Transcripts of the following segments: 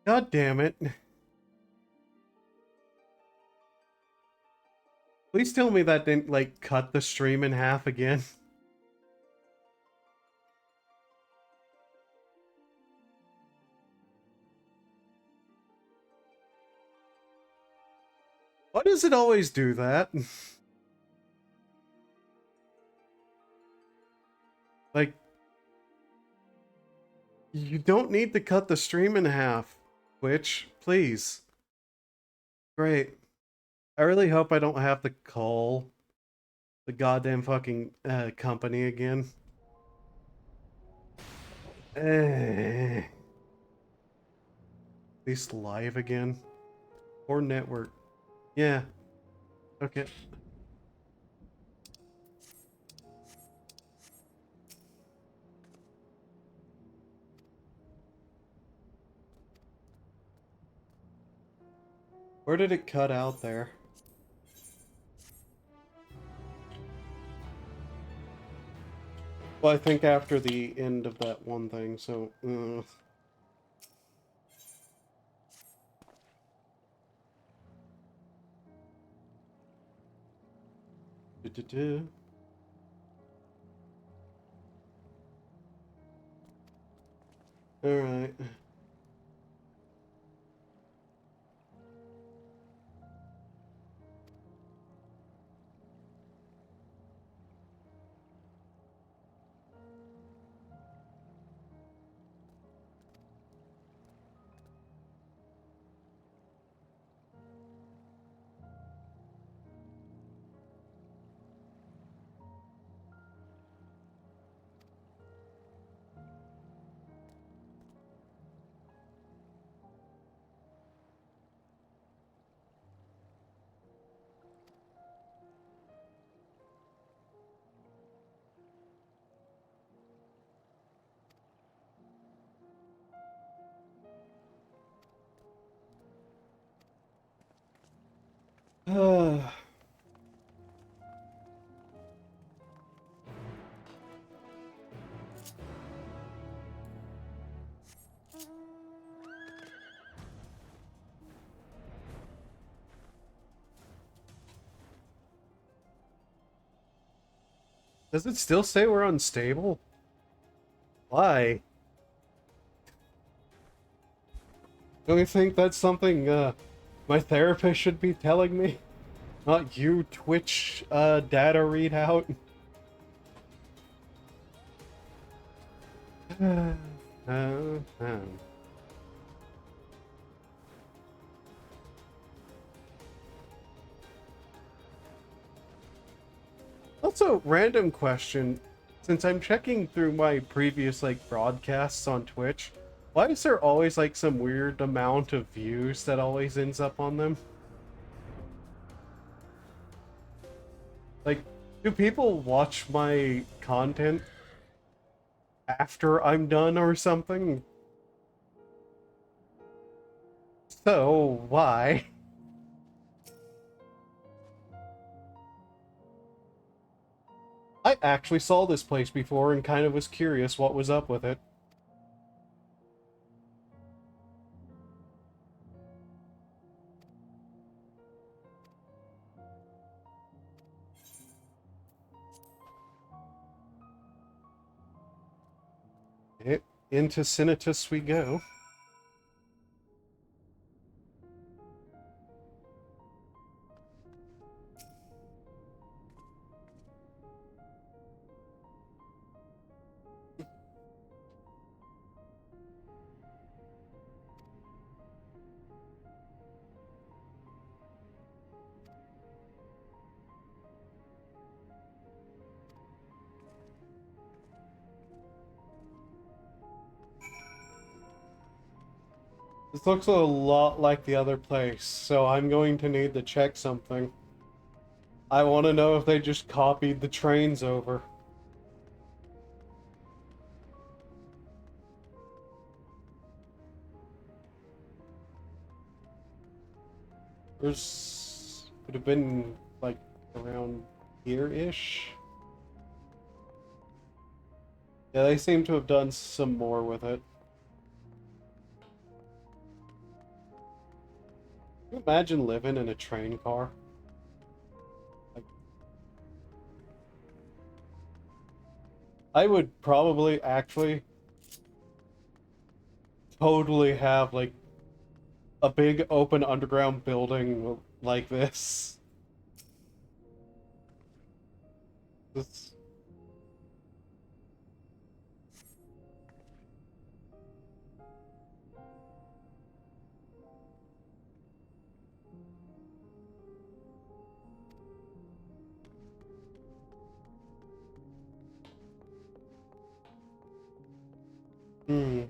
God damn it. Please tell me that didn't, like, cut the stream in half again. Why does it always do that? Like, you don't need to cut the stream in half, Twitch, please. Great. I really hope I don't have to call the goddamn fucking company again. At least live again. Or network. Yeah. Okay. Where did it cut out there? Well, I think after the end of that one thing, so... Du-du-du. Alright. Does it still say we're unstable? Why? Don't you think that's something my therapist should be telling me? Not you, Twitch data readout? Also, random question. Since I'm checking through my previous, like, broadcasts on Twitch, why is there always, like, some weird amount of views that always ends up on them? Like, do people watch my content after I'm done or something? So, why? I actually saw this place before and kind of was curious what was up with it. Into Sinitus we go. This looks a lot like the other place, so I'm going to need to check something. I want to know if they just copied the trains over. There's... would have been, like, around here-ish? Yeah, they seem to have done some more with it. Imagine living in a train car. Like, I would probably actually totally have like a big open underground building like this. This hmm.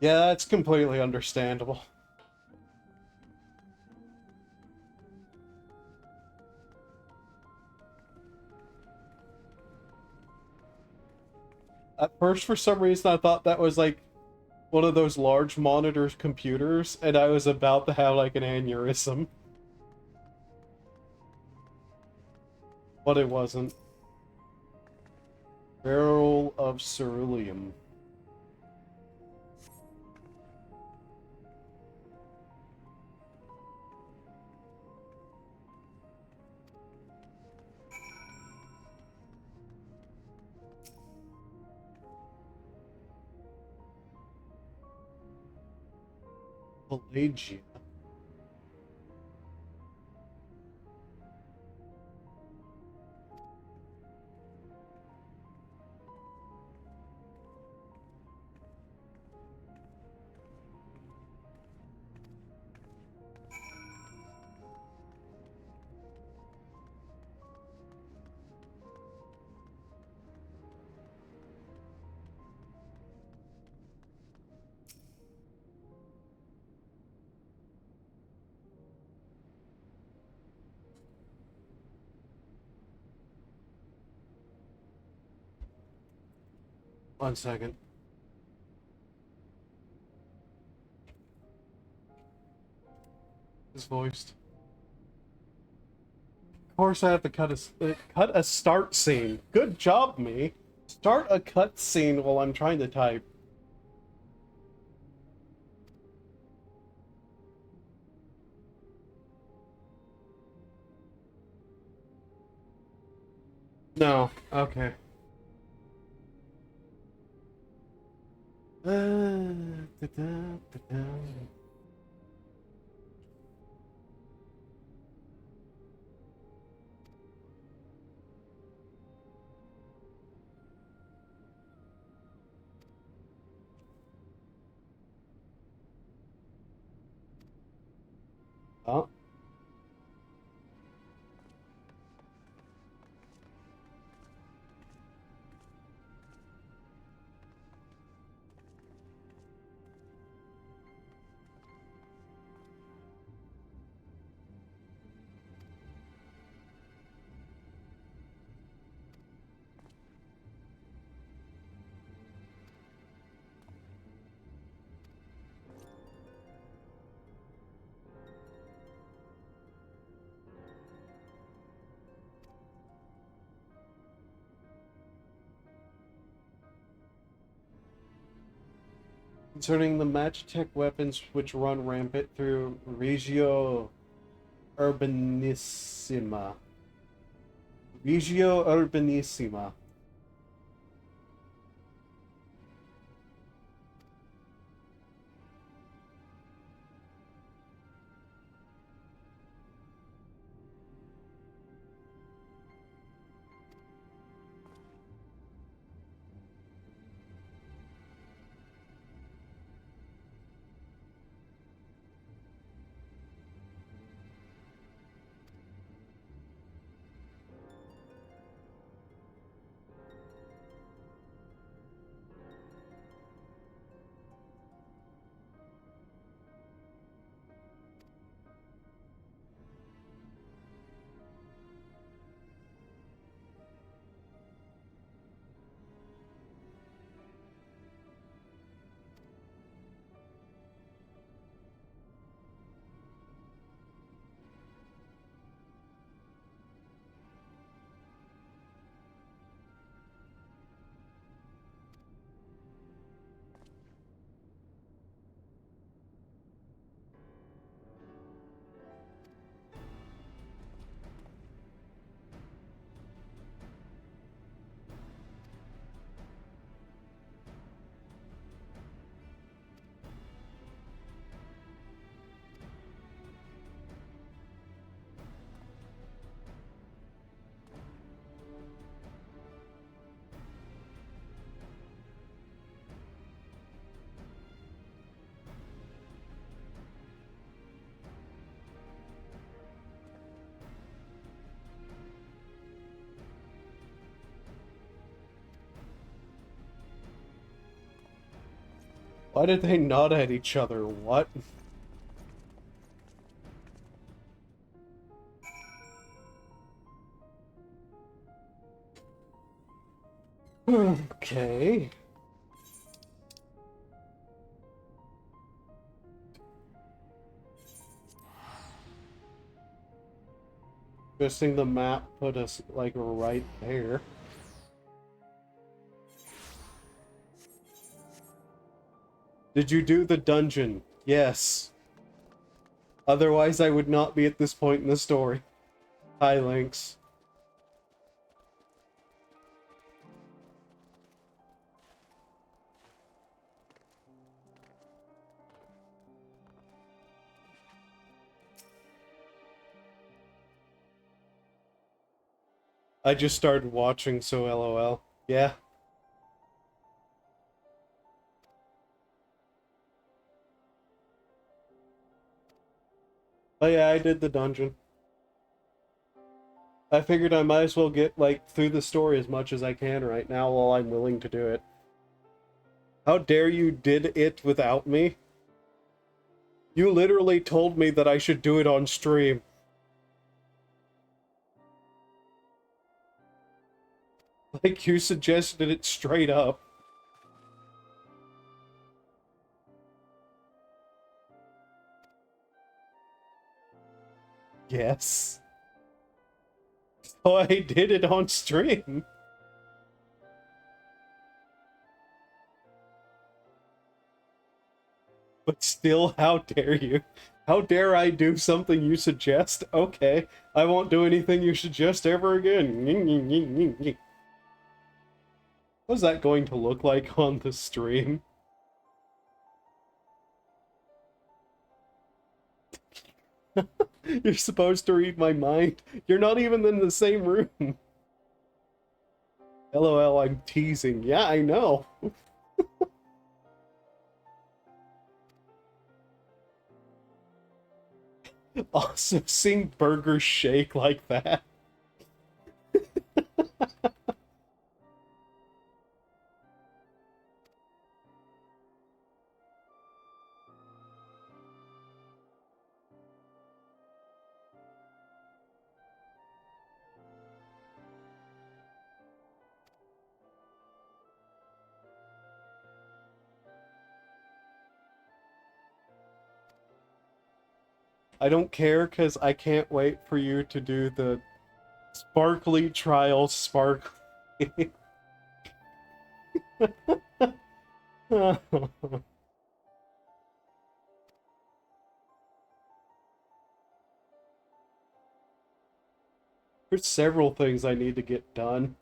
Yeah, that's completely understandable. At first, for some reason, I thought that was like one of those large monitors computers, and I was about to have like an aneurysm. But it wasn't. Barrel of ceruleum. Pelagia. One second. His voiced. Of course, I have to cut a start scene. Good job, me. Start a cut scene while I'm trying to type. No. Okay. Da-da. Oh. Concerning the Magitech weapons which run rampant through Regio Urbanissima. Regio Urbanissima. Why did they nod at each other? What? Okay. Guessing the map put us, like, right there. Did you do the dungeon? Yes. Otherwise, I would not be at this point in the story. Hi, Lynx. I just started watching, so LOL. Yeah. But yeah, I did the dungeon. I figured I might as well get, like, through the story as much as I can right now while I'm willing to do it. How dare you did it without me? You literally told me that I should do it on stream. Like, you suggested it straight up. Yes. So I did it on stream. But still, how dare you? How dare I do something you suggest? Okay, I won't do anything you suggest ever again. What's that going to look like on the stream? You're supposed to read my mind. You're not even in the same room. LOL, I'm teasing. Yeah, I know. Also, seeing burgers shake like that. I don't care because I can't wait for you to do the sparkly trial sparkly. There's several things I need to get done.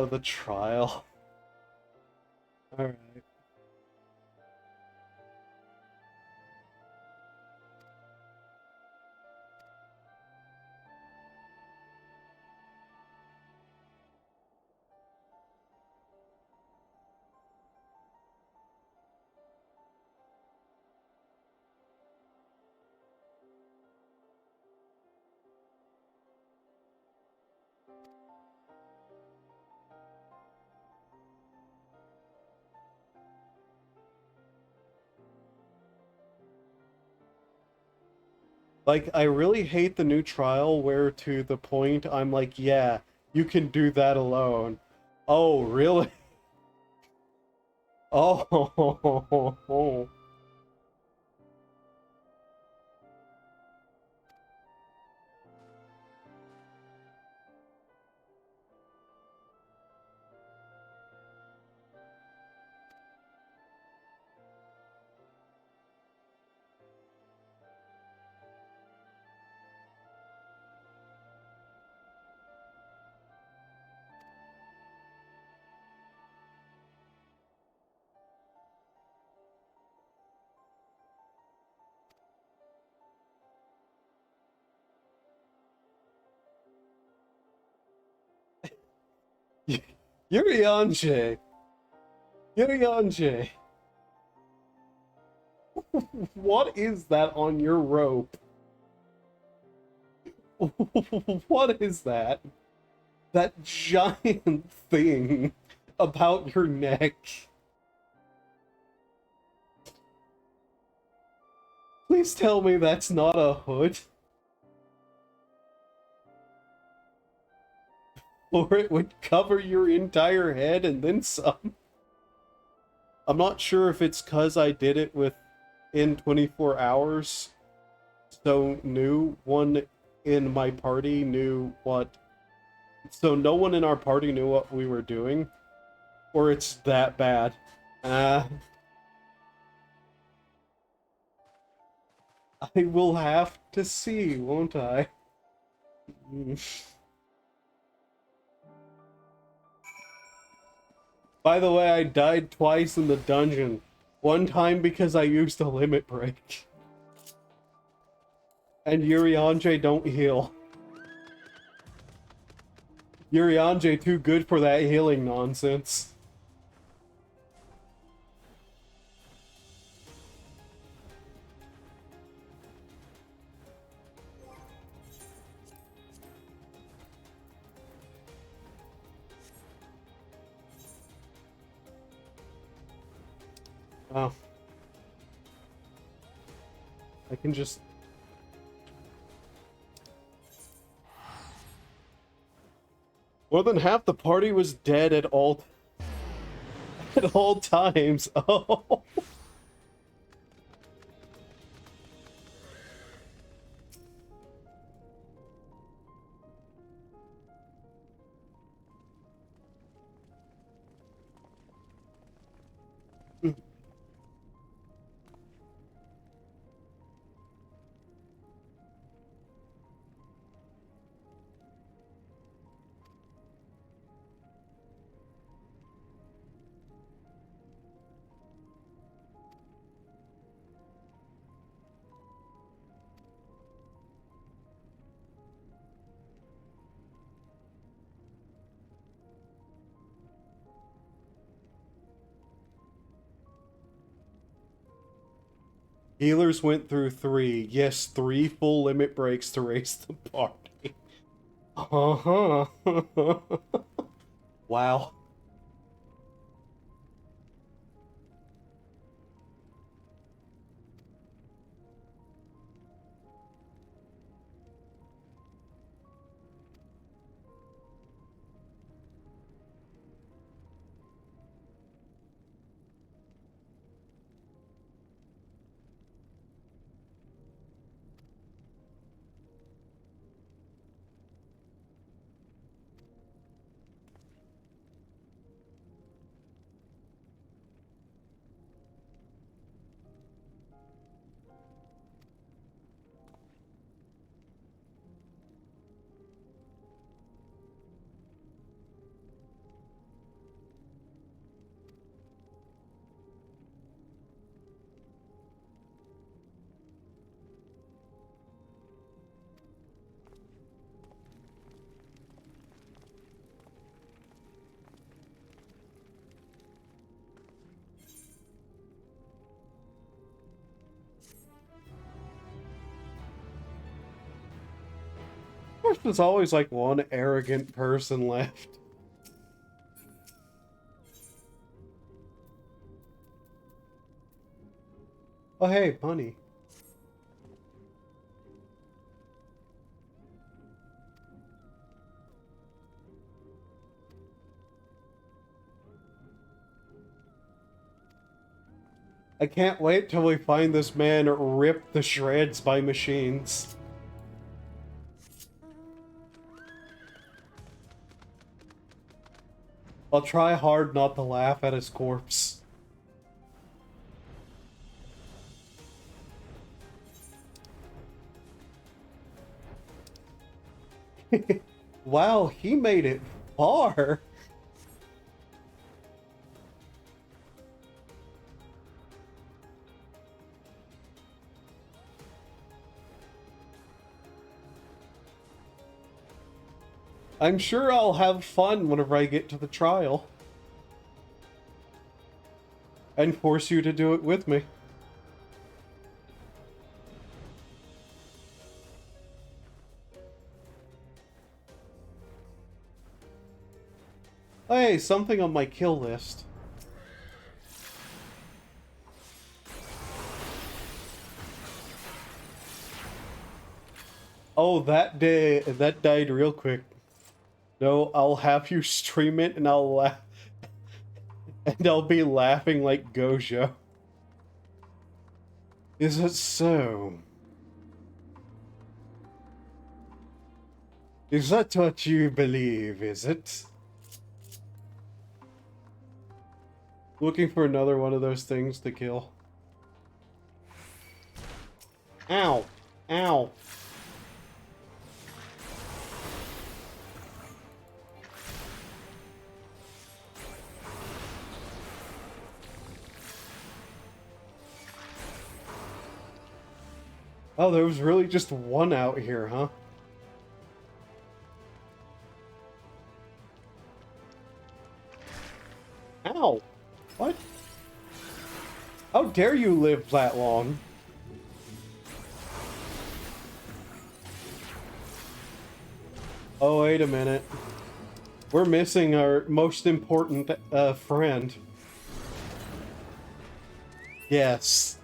The trial. Alright. Like, I really hate the new trial where to the point I'm like, yeah, you can do that alone. Oh, really? Oh, Urianger! Urianger! What is that on your rope? What is that? That giant thing about your neck. Please tell me that's not a hood. Or it would cover your entire head and then some. I'm not sure if it's because I did it within 24 hours. So one in my party knew what... So no one in our party knew what we were doing. Or it's that bad. I will have to see, won't I? By the way, I died twice in the dungeon. One time because I used a limit break. And Urianger don't heal. Urianger too good for that healing nonsense. Oh. I can just... More than half the party was dead at all times. Oh. Healers went through 3. Yes, 3 full limit breaks to raise the party. Uh-huh. Wow. There's always like one arrogant person left. Oh hey, bunny. I can't wait till we find this man ripped to shreds by machines. I'll try hard not to laugh at his corpse. Wow, he made it far. I'm sure I'll have fun whenever I get to the trial. and force you to do it with me. Hey, something on my kill list. Oh, that died real quick. No, I'll have you stream it and I'll laugh. And I'll be laughing like Gojo. Is it so? Is that what you believe, is it? Looking for another one of those things to kill. Ow! Ow! Oh, there was really just one out here, huh? Ow! What? How dare you live that long? Oh, wait a minute. We're missing our most important friend. Yes.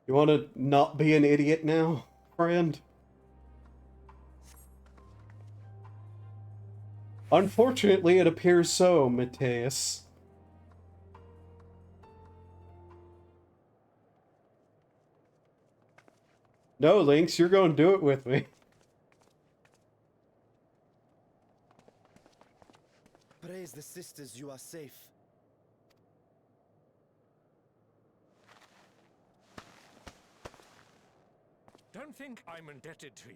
You want to not be an idiot now, friend? Unfortunately, it appears so, Mateus. No, Lynx, you're going to do it with me. Praise the sisters, you are safe. Don't think I'm indebted to you.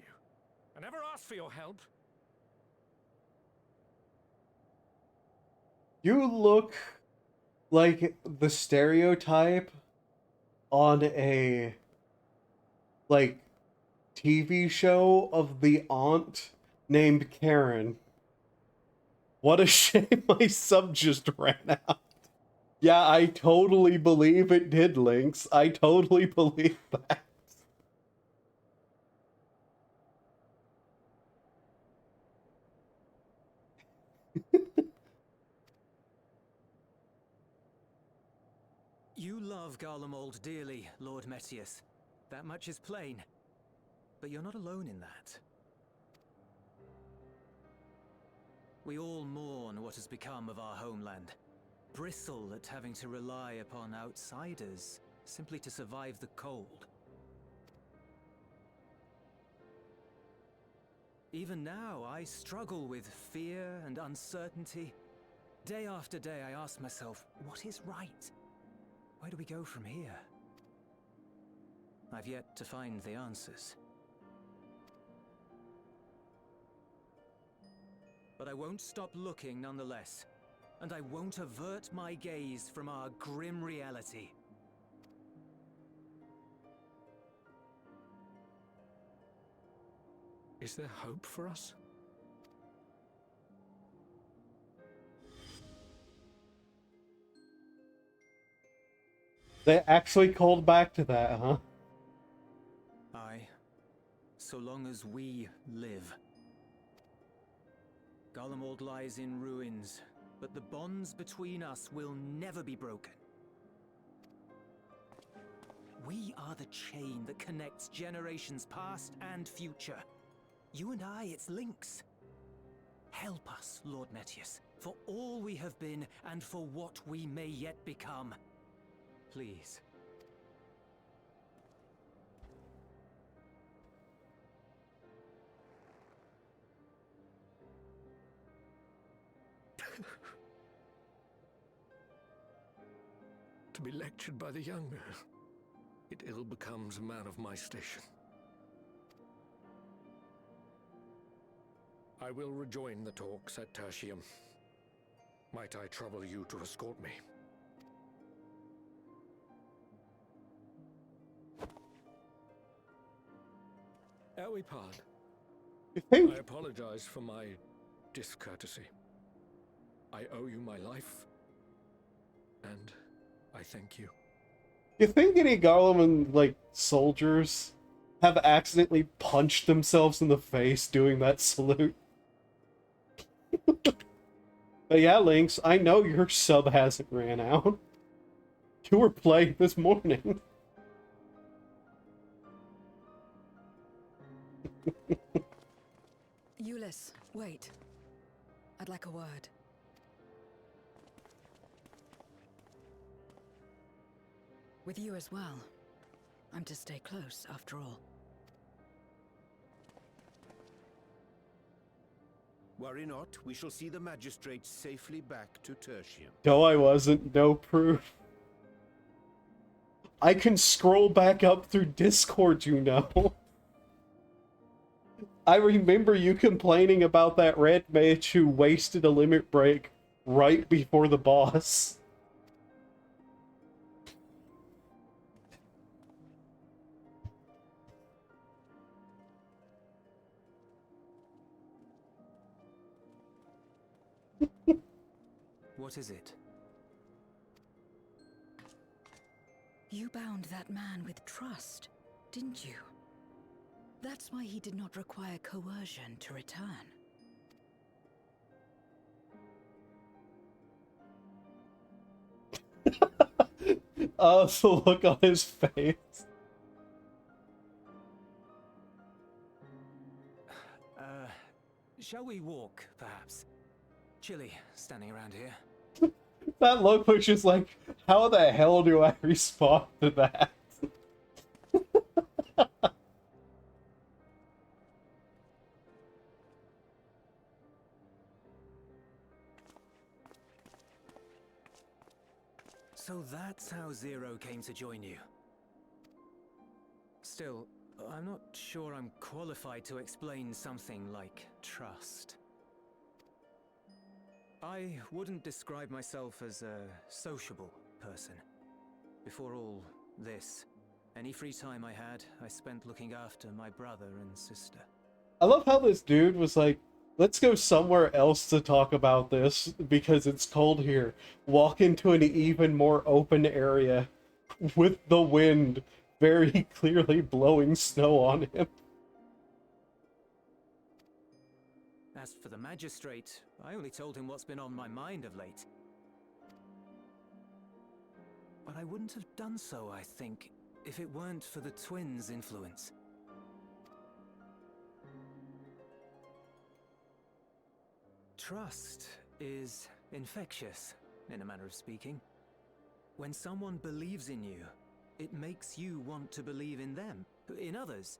I never asked for your help. You look like the stereotype on a, like, TV show of the aunt named Karen. What a shame my sub just ran out. Yeah, I totally believe it did, Lynx. I totally believe that. You love Garlemald dearly, Lord Metius. That much is plain. But you're not alone in that. We all mourn what has become of our homeland. Bristle at having to rely upon outsiders simply to survive the cold. Even now, I struggle with fear and uncertainty. Day after day, I ask myself, what is right? Where do we go from here? I've yet to find the answers. But I won't stop looking nonetheless. And I won't avert my gaze from our grim reality. Is there hope for us? They actually called back to that, huh? Aye. So long as we live. Garlemald lies in ruins, but the bonds between us will never be broken. We are the chain that connects generations past and future. You and I, it's links. Help us, Lord Metius, for all we have been and for what we may yet become. Please. To be lectured by the younger, it ill becomes a man of my station. I will rejoin the talks at Tertium. Might I trouble you to escort me? Ewipard, You think I apologize for my discourtesy. I owe you my life, and I thank you. any Garleman like soldiers have accidentally punched themselves in the face doing that salute? But yeah, Lynx, I know your sub hasn't ran out. You were playing this morning. Euless, wait. I'd like a word. With you as well. I'm to stay close, after all. Worry not, we shall see the magistrate safely back to Tertium. No, I wasn't. No proof. I can scroll back up through Discord, you know. I remember you complaining about that red mage who wasted a limit break right before the boss. What is it? You bound that man with trust, didn't you? That's why he did not require coercion to return. Oh, the look on his face. Shall we walk, perhaps? Chilly, standing around here. That look was just like, how the hell do I respond to that? So that's how Zero came to join you. Still, I'm not sure I'm qualified to explain something like trust. I wouldn't describe myself as a sociable person. Before all this, any free time I had, I spent looking after my brother and sister. I love how this dude was like, let's go somewhere else to talk about this because it's cold here. Walk into an even more open area with the wind very clearly blowing snow on him. As for the magistrate, I only told him what's been on my mind of late. But I wouldn't have done so, I think, if it weren't for the twins' influence. Trust is infectious, in a manner of speaking. When someone believes in you, it makes you want to believe in them, in others.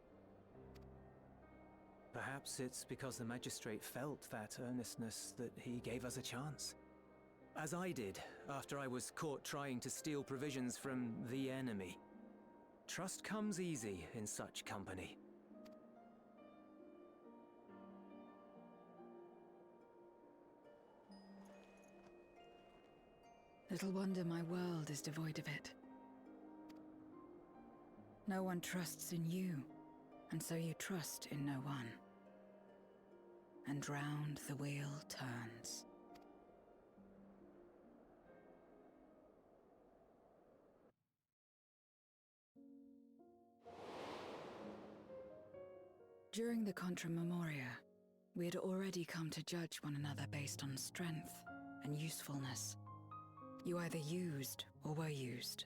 Perhaps it's because the magistrate felt that earnestness that he gave us a chance. As I did, after I was caught trying to steal provisions from the enemy. Trust comes easy in such company. Little wonder my world is devoid of it. No one trusts in you, and so you trust in no one. And round the wheel turns. During the Contra Memoria, we had already come to judge one another based on strength and usefulness. You either used or were used.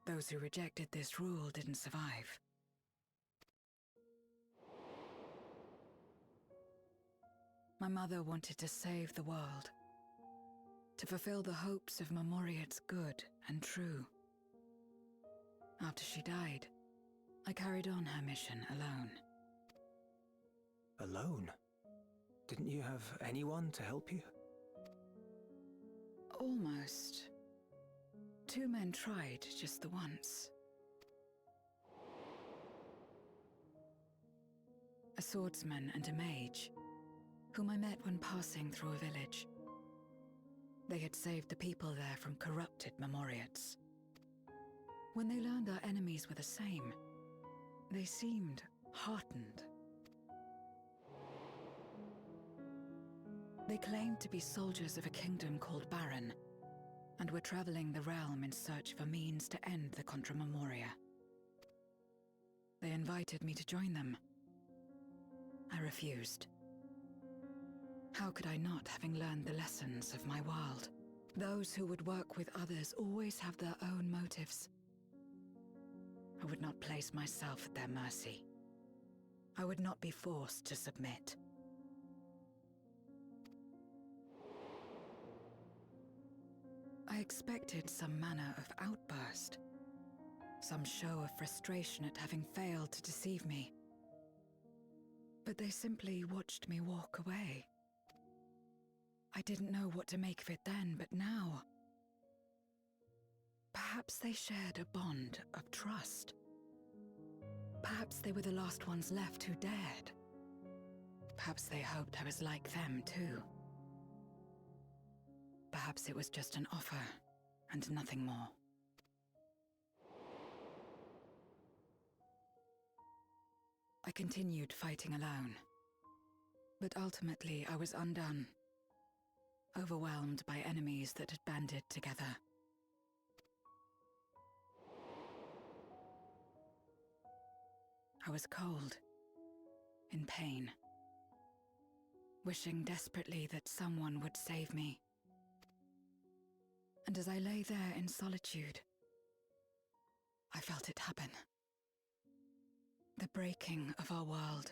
Those who rejected this rule didn't survive. My mother wanted to save the world, to fulfill the hopes of Memoria's good and true. After she died, I carried on her mission alone. Alone? Didn't you have anyone to help you? Almost. 2 men tried just the once. A swordsman and a mage, whom I met when passing through a village. They had saved the people there from corrupted Memoriates. When they learned our enemies were the same, they seemed heartened. They claimed to be soldiers of a kingdom called Baron, and were traveling the realm in search of a means to end the Contra Memoria. They invited me to join them. I refused. How could I not, having learned the lessons of my world? Those who would work with others always have their own motives. I would not place myself at their mercy. I would not be forced to submit. I expected some manner of outburst, some show of frustration at having failed to deceive me. But they simply watched me walk away. I didn't know what to make of it then, but now... Perhaps they shared a bond of trust. Perhaps they were the last ones left who dared. Perhaps they hoped I was like them too. Perhaps it was just an offer, and nothing more. I continued fighting alone. But ultimately I was undone. Overwhelmed by enemies that had banded together. I was cold, in pain, wishing desperately that someone would save me. And as I lay there in solitude, I felt it happen. The breaking of our world.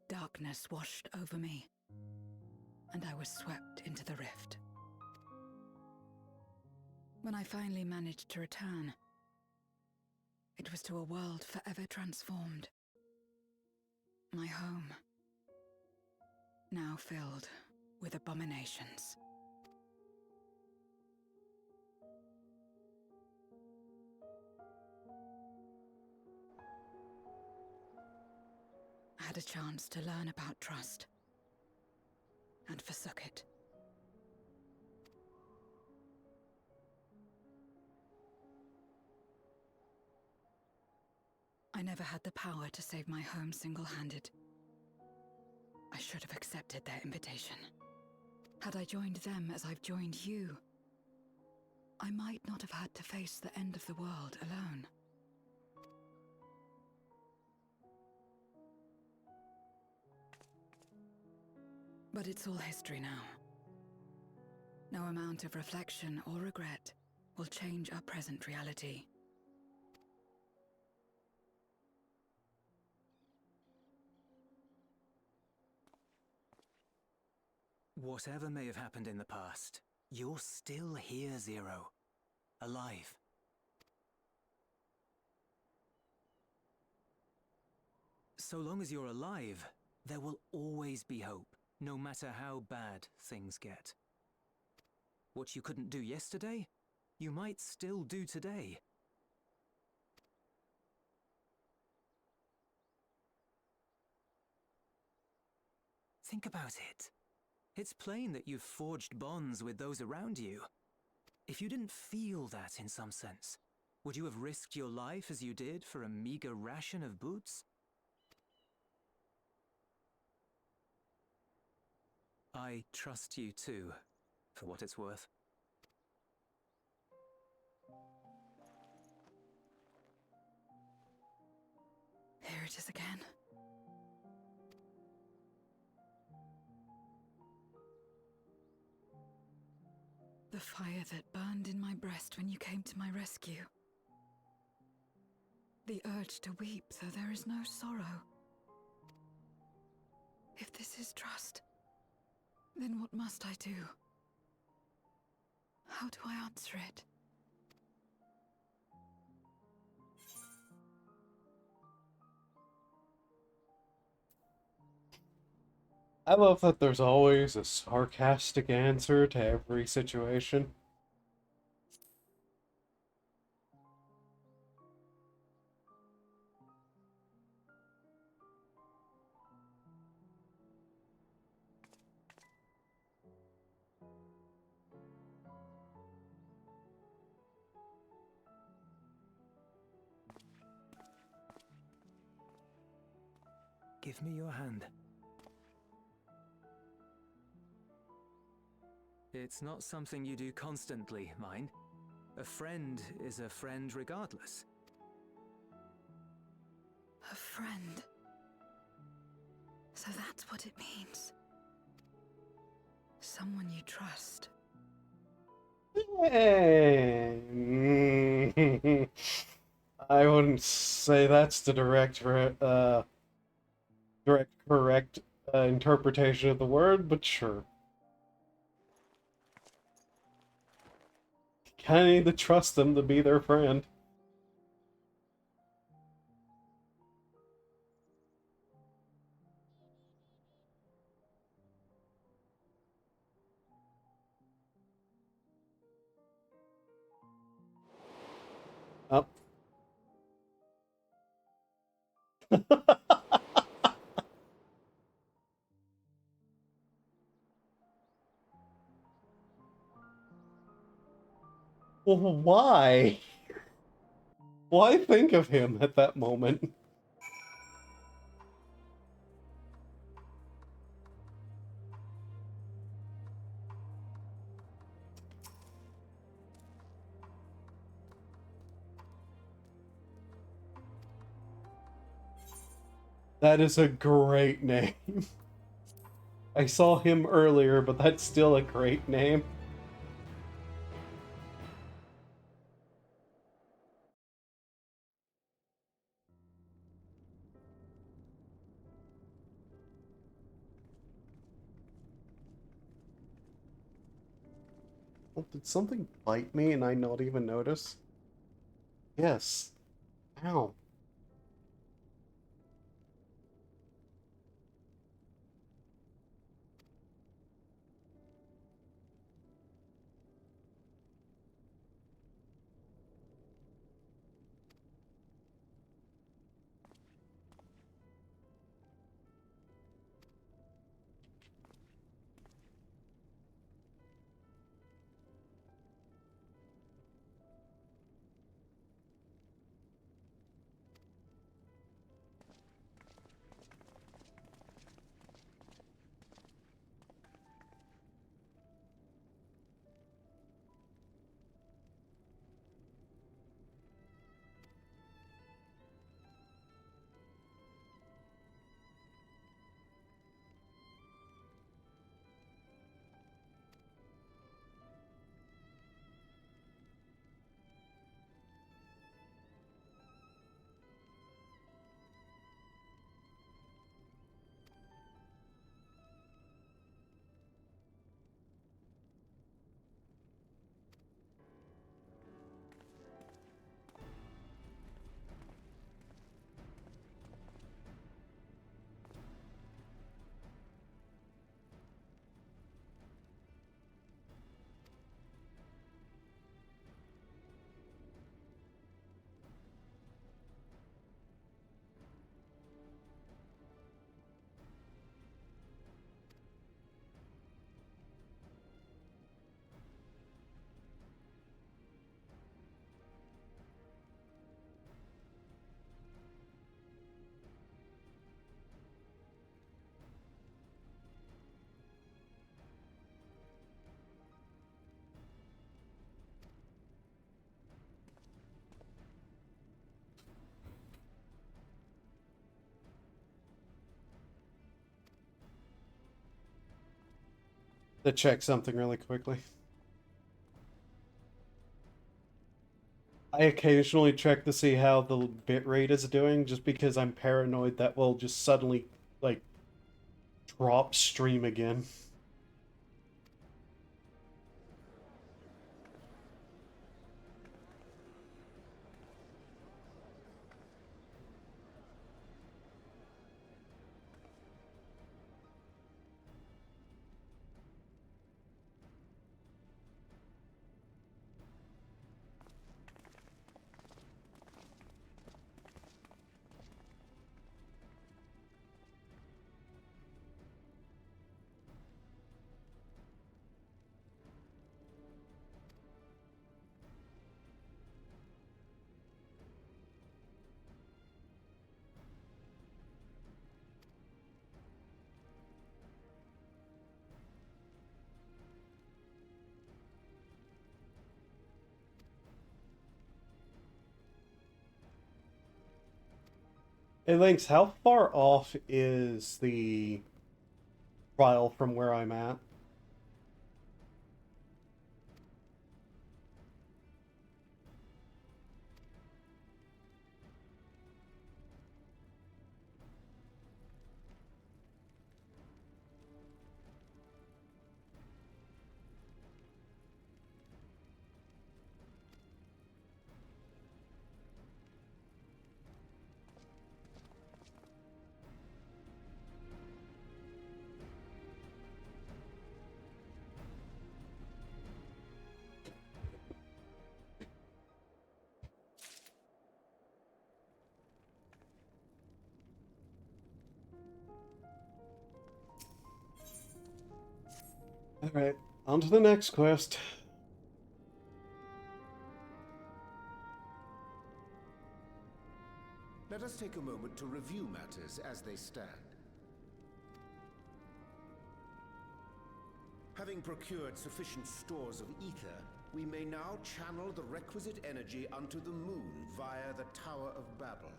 Darkness washed over me, and I was swept into the rift. When I finally managed to return, it was to a world forever transformed. My home, now filled with abominations. I had a chance to learn about trust, and forsook it. I never had the power to save my home single-handed. I should have accepted their invitation. Had I joined them as I've joined you, I might not have had to face the end of the world alone. But it's all history now. No amount of reflection or regret will change our present reality. Whatever may have happened in the past, you're still here, Zero. Alive. So long as you're alive, there will always be hope, no matter how bad things get. What you couldn't do yesterday, you might still do today. Think about it. It's plain that you've forged bonds with those around you. If you didn't feel that in some sense, would you have risked your life as you did for a meager ration of boots? I trust you too, for what it's worth. Here it is again. The fire that burned in my breast when you came to my rescue. The urge to weep, though there is no sorrow. If this is trust, then what must I do? How do I answer it? I love that there's always a sarcastic answer to every situation. Give me your hand. It's not something you do constantly, mind. A friend is a friend regardless. A friend. So that's what it means. Someone you trust. Hey. I wouldn't say that's the direct correct interpretation of the word, but sure. Kind of need to trust them to be their friend. Up. Well, why? Why think of him at that moment? That is a great name. I saw him earlier, but that's still a great name. Oh, did something bite me and I not even notice? Yes. Ow. To check something really quickly. I occasionally check to see how the bitrate is doing, just because I'm paranoid that we'll just suddenly, like, drop stream again. Hey, Lynx, how far off is the trial from where I'm at? Alright, on to the next quest. Let us take a moment to review matters as they stand. Having procured sufficient stores of ether, we may now channel the requisite energy unto the moon via the Tower of Babel.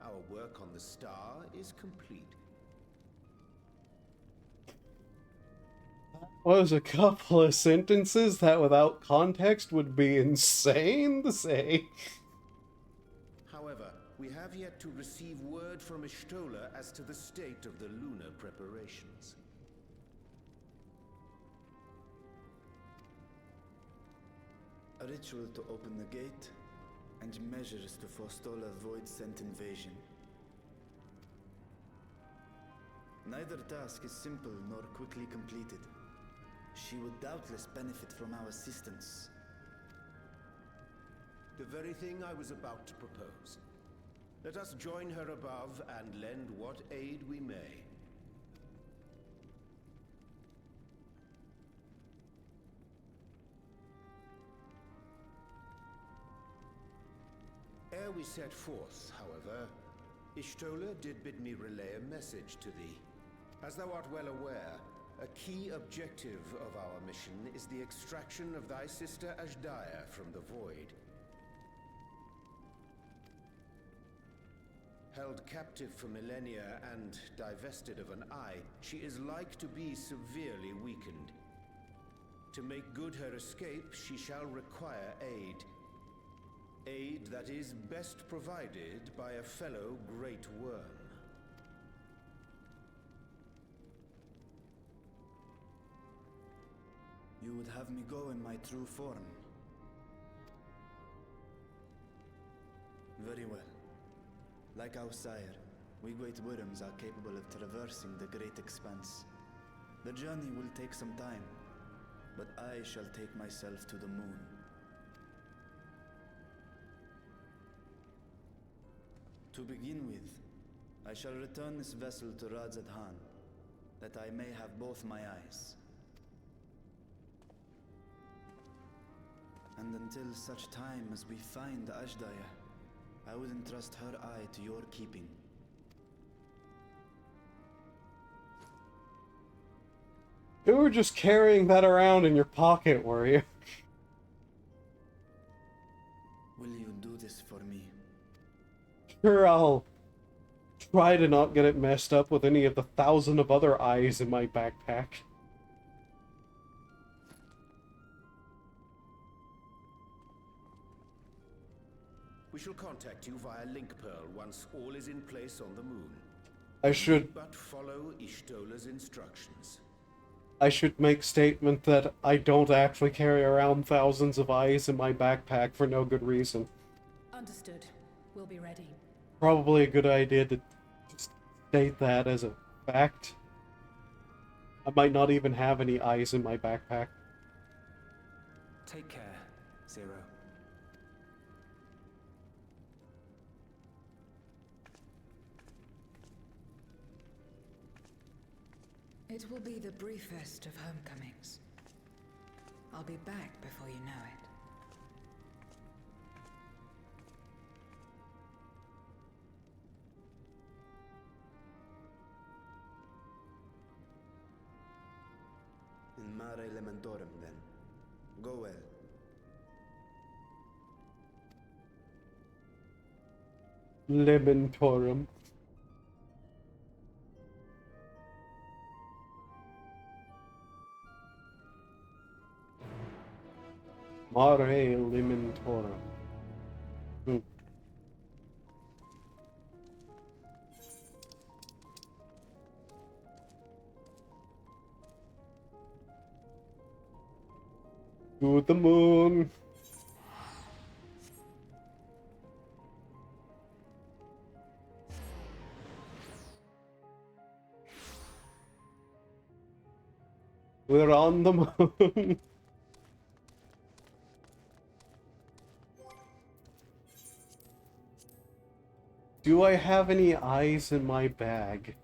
Our work on the star is complete. Was a couple of sentences that without context would be insane to say. However, we have yet to receive word from Ishtola as to the state of the lunar preparations. A ritual to open the gate, and measures to forestall a void-sent invasion. Neither task is simple nor quickly completed. She would doubtless benefit from our assistance. The very thing I was about to propose. Let us join her above and lend what aid we may. Ere we set forth, however, Ishtola did bid me relay a message to thee. As thou art well aware, a key objective of our mission is the extraction of thy sister Ashdaya from the Void. Held captive for millennia and divested of an eye, she is like to be severely weakened. To make good her escape, she shall require aid. Aid that is best provided by a fellow Great Worm. You would have me go in my true form. Very well. Like our sire, we Great Worms are capable of traversing the great expanse. The journey will take some time, but I shall take myself to the moon. To begin with, I shall return this vessel to Radzadhan, that I may have both my eyes. And until such time as we find Ashdaya, I would entrust her eye to your keeping. You were just carrying that around in your pocket, were you? Will you do this for me? Sure, I'll try to not get it messed up with any of the 1,000 of other eyes in my backpack. We shall contact you via Link Pearl once all is in place on the moon. I should But follow Ishtola's instructions. make statement that I don't actually carry around thousands of eyes in my backpack for no good reason. Understood. We'll be ready. Probably a good idea to just state that as a fact. I might not even have any eyes in my backpack. Take care, Zero. It will be the briefest of homecomings. I'll be back before you know it. In Mare Elementorum, then. Go well. Lementorum. Mare Lementorum. Hmm. To the moon. We're on the moon. Do I have any eyes in my bag?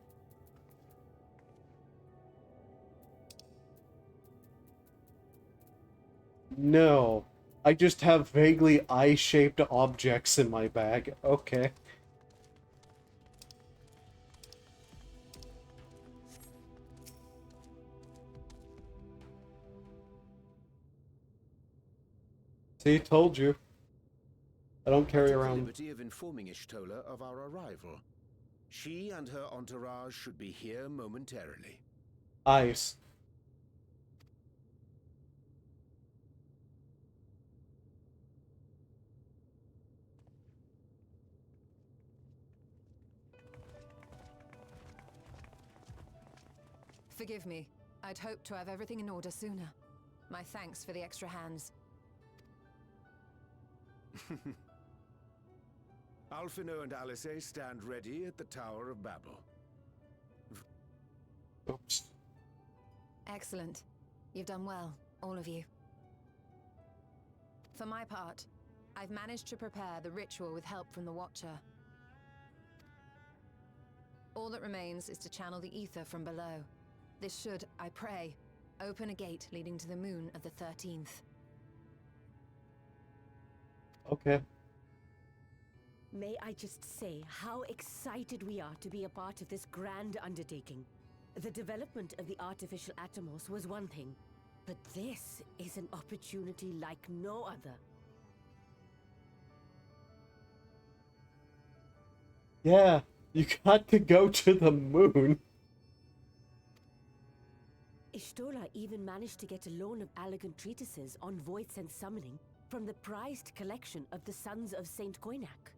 No. I just have vaguely eye-shaped objects in my bag. Okay. See, told you. I don't carry Take the around liberty of informing Ishtola of our arrival. She and her entourage should be here momentarily. eyes. Forgive me. I'd hoped to have everything in order sooner. My thanks for the extra hands. Alphino and Alice stand ready at the Tower of Babel. Oops. Excellent. You've done well, all of you. For my part, I've managed to prepare the ritual with help from the Watcher. All that remains is to channel the ether from below. This should, I pray, open a gate leading to the moon of the 13th. Okay. May I just say how excited we are to be a part of this grand undertaking. The development of the artificial Atomos was one thing, but this is an opportunity like no other. Yeah, you got to go to the moon. Ishtola even managed to get a loan of elegant treatises on voice and summoning from the prized collection of the Sons of Saint Koinak.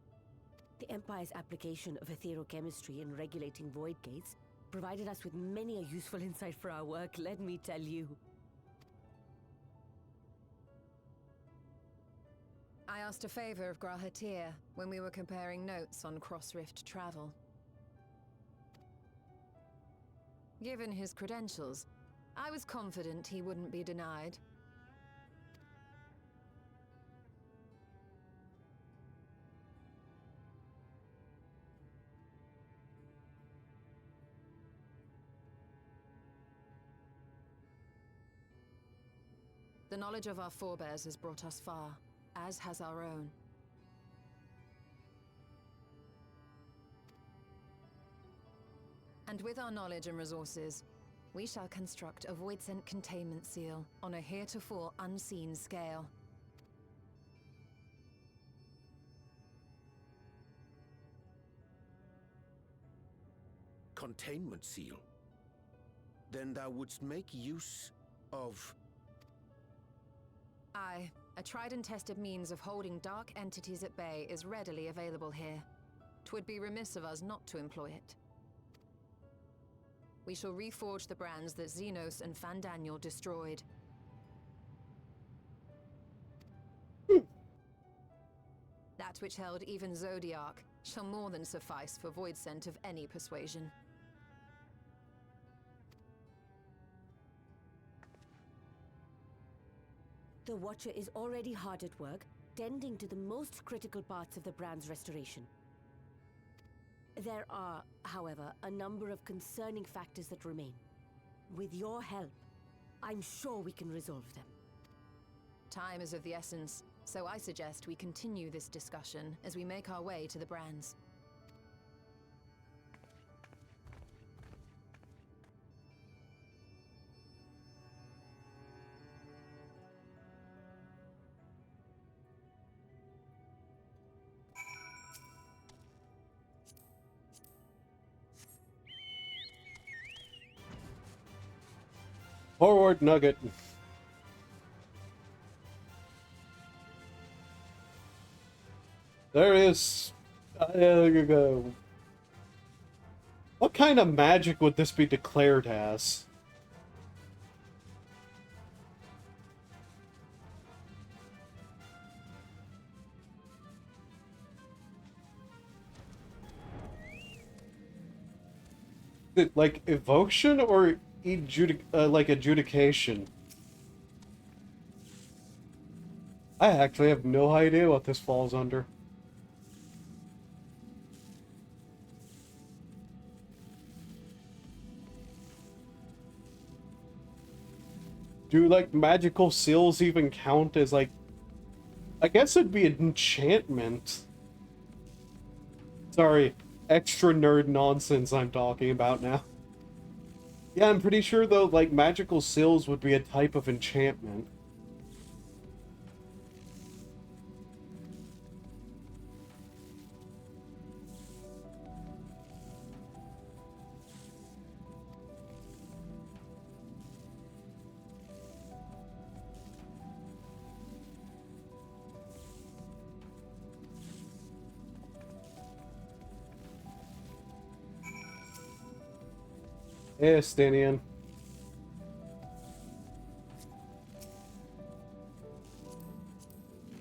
The Empire's application of etherochemistry in regulating void gates provided us with many a useful insight for our work, let me tell you. I asked a favor of Grahatir when we were comparing notes on cross-rift travel. Given his credentials, I was confident he wouldn't be denied. The knowledge of our forebears has brought us far, as has our own. And with our knowledge and resources, we shall construct a Voidsent containment seal on a heretofore unseen scale. Containment seal? Then thou wouldst make use of... Aye, a tried and tested means of holding dark entities at bay is readily available here. 'Twould be remiss of us not to employ it. We shall reforge the brands that Xenos and Fandaniel destroyed. That which held even Zodiark shall more than suffice for Voidsent of any persuasion. The Watcher is already hard at work, tending to the most critical parts of the brand's restoration. There are, however, a number of concerning factors that remain. With your help, I'm sure we can resolve them. Time is of the essence, so I suggest we continue this discussion as we make our way to the brands. Forward nugget. There is. There you go. What kind of magic would this be declared as? Is it like evocation or like adjudication? I actually have no idea what this falls under. Do like magical seals even count as like... I guess it'd be an enchantment. Sorry, extra nerd nonsense I'm talking about now. Yeah, I'm pretty sure though, like magical seals would be a type of enchantment. Hey, Estinian.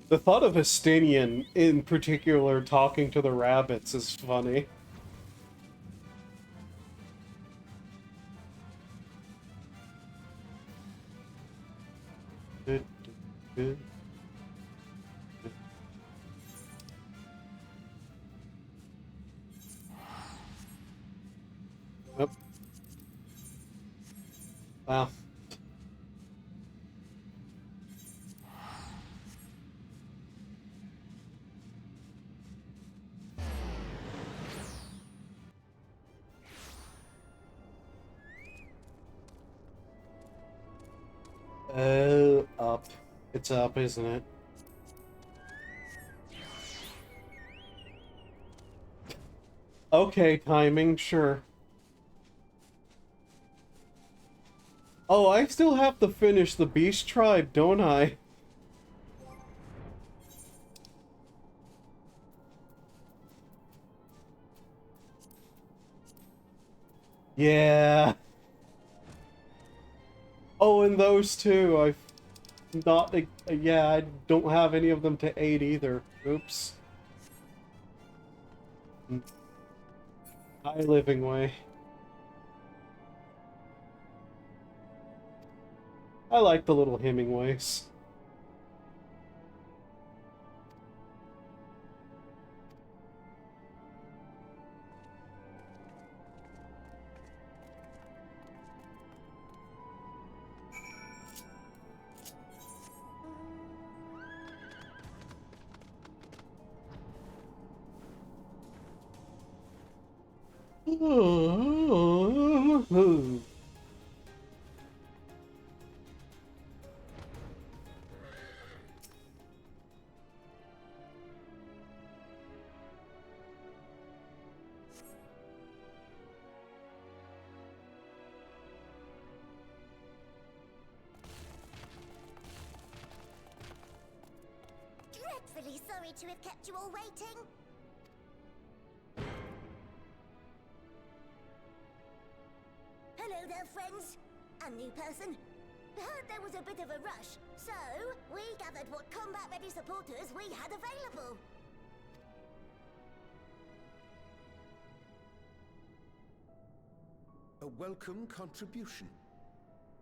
The thought of Estinian, in particular, talking to the rabbits is funny. Yep. Wow. Oh, up. It's up, isn't it? Okay, timing, sure. Oh, I still have to finish the Beast Tribe, don't I? Yeah. Oh, and those two, I've not... Yeah, I don't have any of them to 8 either. Oops. High living way. I like the little Hemingways. Dreadfully sorry to have kept you all waiting. Hello there, friends. A new person. Heard there was a bit of a rush, so we gathered what combat-ready supporters we had available. A welcome contribution.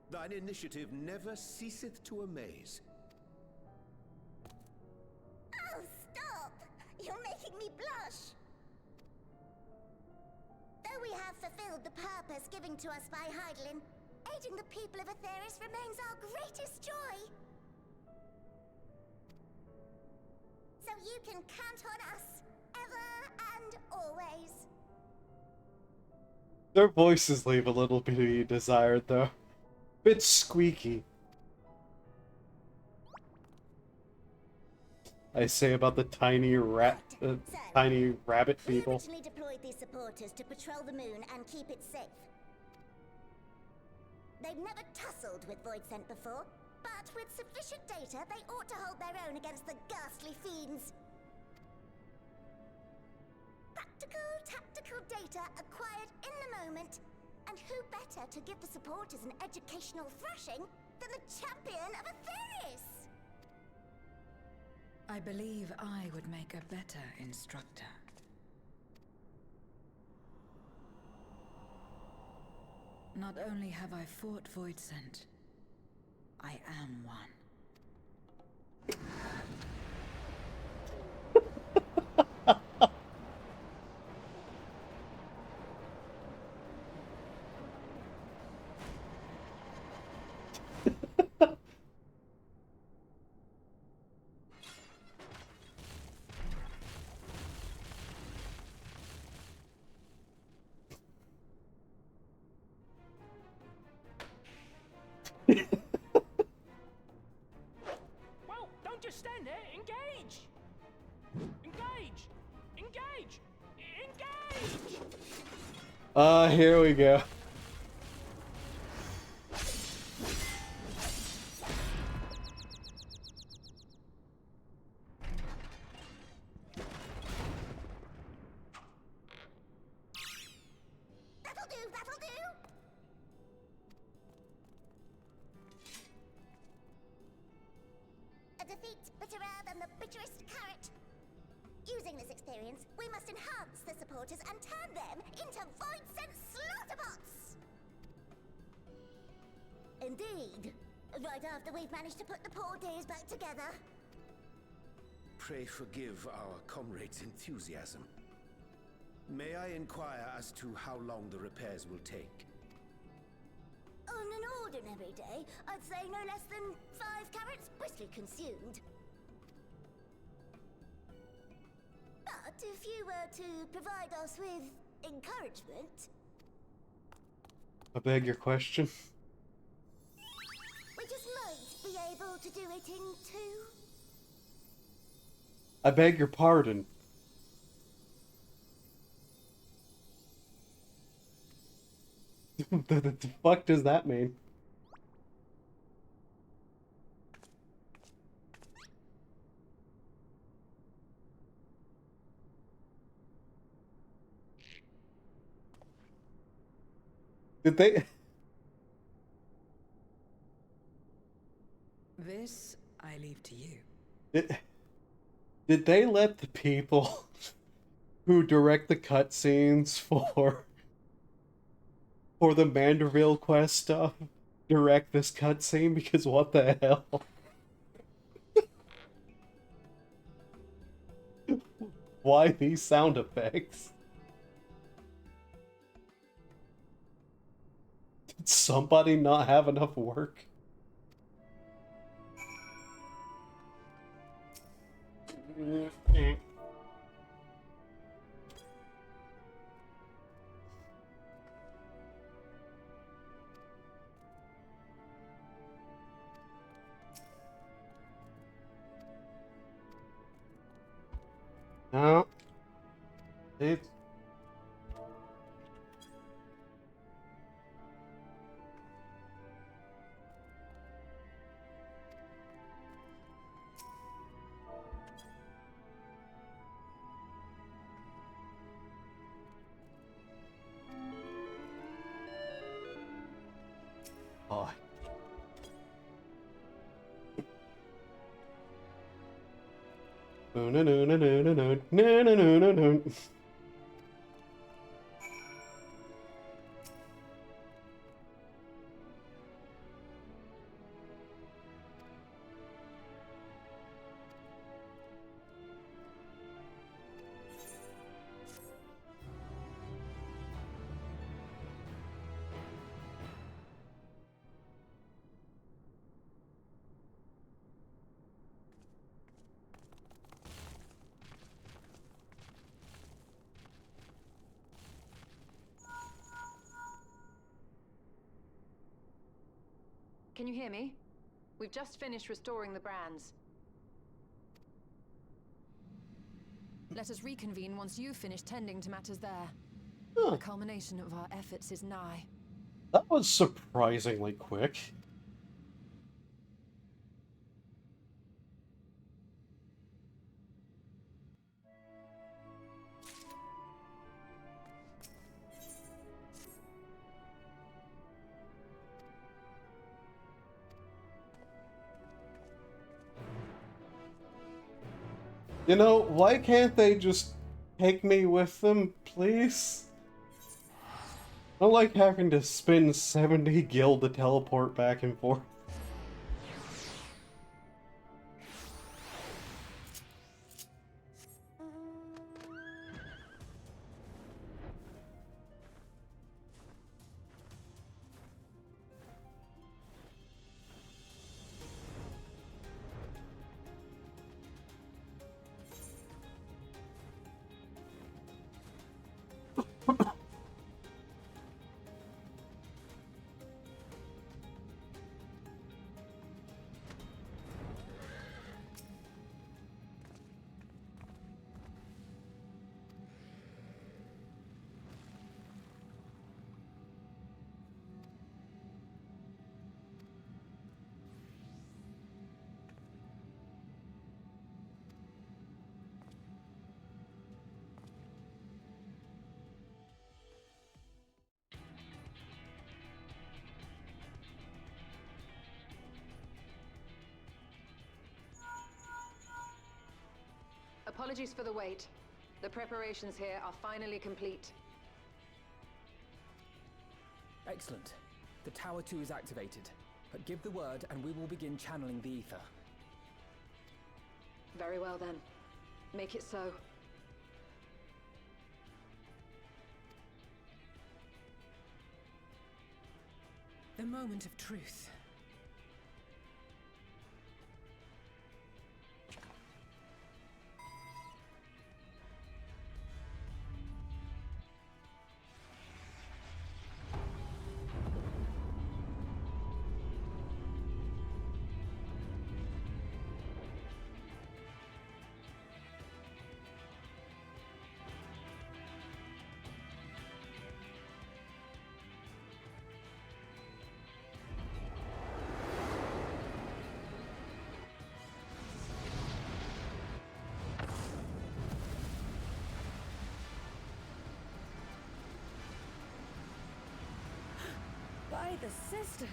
Thine initiative never ceaseth to amaze. Oh, stop! You're making me blush! Though we have fulfilled the purpose given to us by Hydaelyn, aiding the people of Aetheris remains our greatest joy. So you can count on us, ever and always. Their voices leave a little bit to be desired, though. Bit squeaky. I say about the tiny tiny rabbit people. We originally deployed these supporters to patrol the moon and keep it safe. They've never tussled with Voidsent before, but with sufficient data, they ought to hold their own against the ghastly fiends. Practical, tactical data acquired in the moment. And who better to give the supporters an educational thrashing than the champion of Aetherius? I believe I would make a better instructor. Not only have I fought Voidsent, I am one. Well, don't just stand there. Engage! Engage! Engage! Engage! Here we go. That'll do, that'll do! A defeat bitterer than the bitterest carrot. Using this experience, we must enhance the supporters and turn them into Voidsent slaughterbots! Indeed. Right after we've managed to put the poor dears back together. Pray forgive our comrade's enthusiasm. May I inquire as to how long the repairs will take? On an ordinary day, I'd say no less than 5 carrots briskly consumed. But if you were to provide us with encouragement... I beg your question. We just might be able to do it in 2. I beg your pardon. The fuck does that mean? Did they? This I leave to you. Did they let the people who direct the cutscenes for the Manderville quest stuff direct this cutscene? Because what the hell? Why these sound effects? Did somebody not have enough work? No. It's... Oh. No, no, no, no, no, no, no, no, no, no, no. Can you hear me? We've just finished restoring the brands. Let us reconvene once you've finished tending to matters there. Huh. The culmination of our efforts is nigh. That was surprisingly quick. You know, why can't they just take me with them, please? I don't like having to spend 70 gil to teleport back and forth. Apologies for the wait. The preparations here are finally complete. Excellent. The Tower 2 is activated. But give the word and we will begin channeling the ether. Very well then. Make it so. The moment of truth. By the sisters!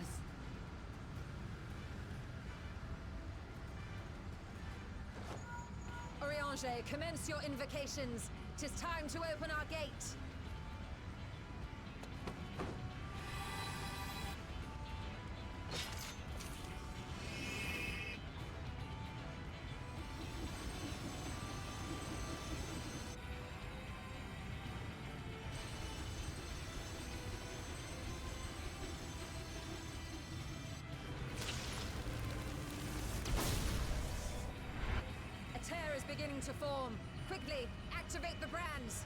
Oriange, commence your invocations. 'Tis time to open our gate. A tear is beginning to form. Quickly, activate the brands.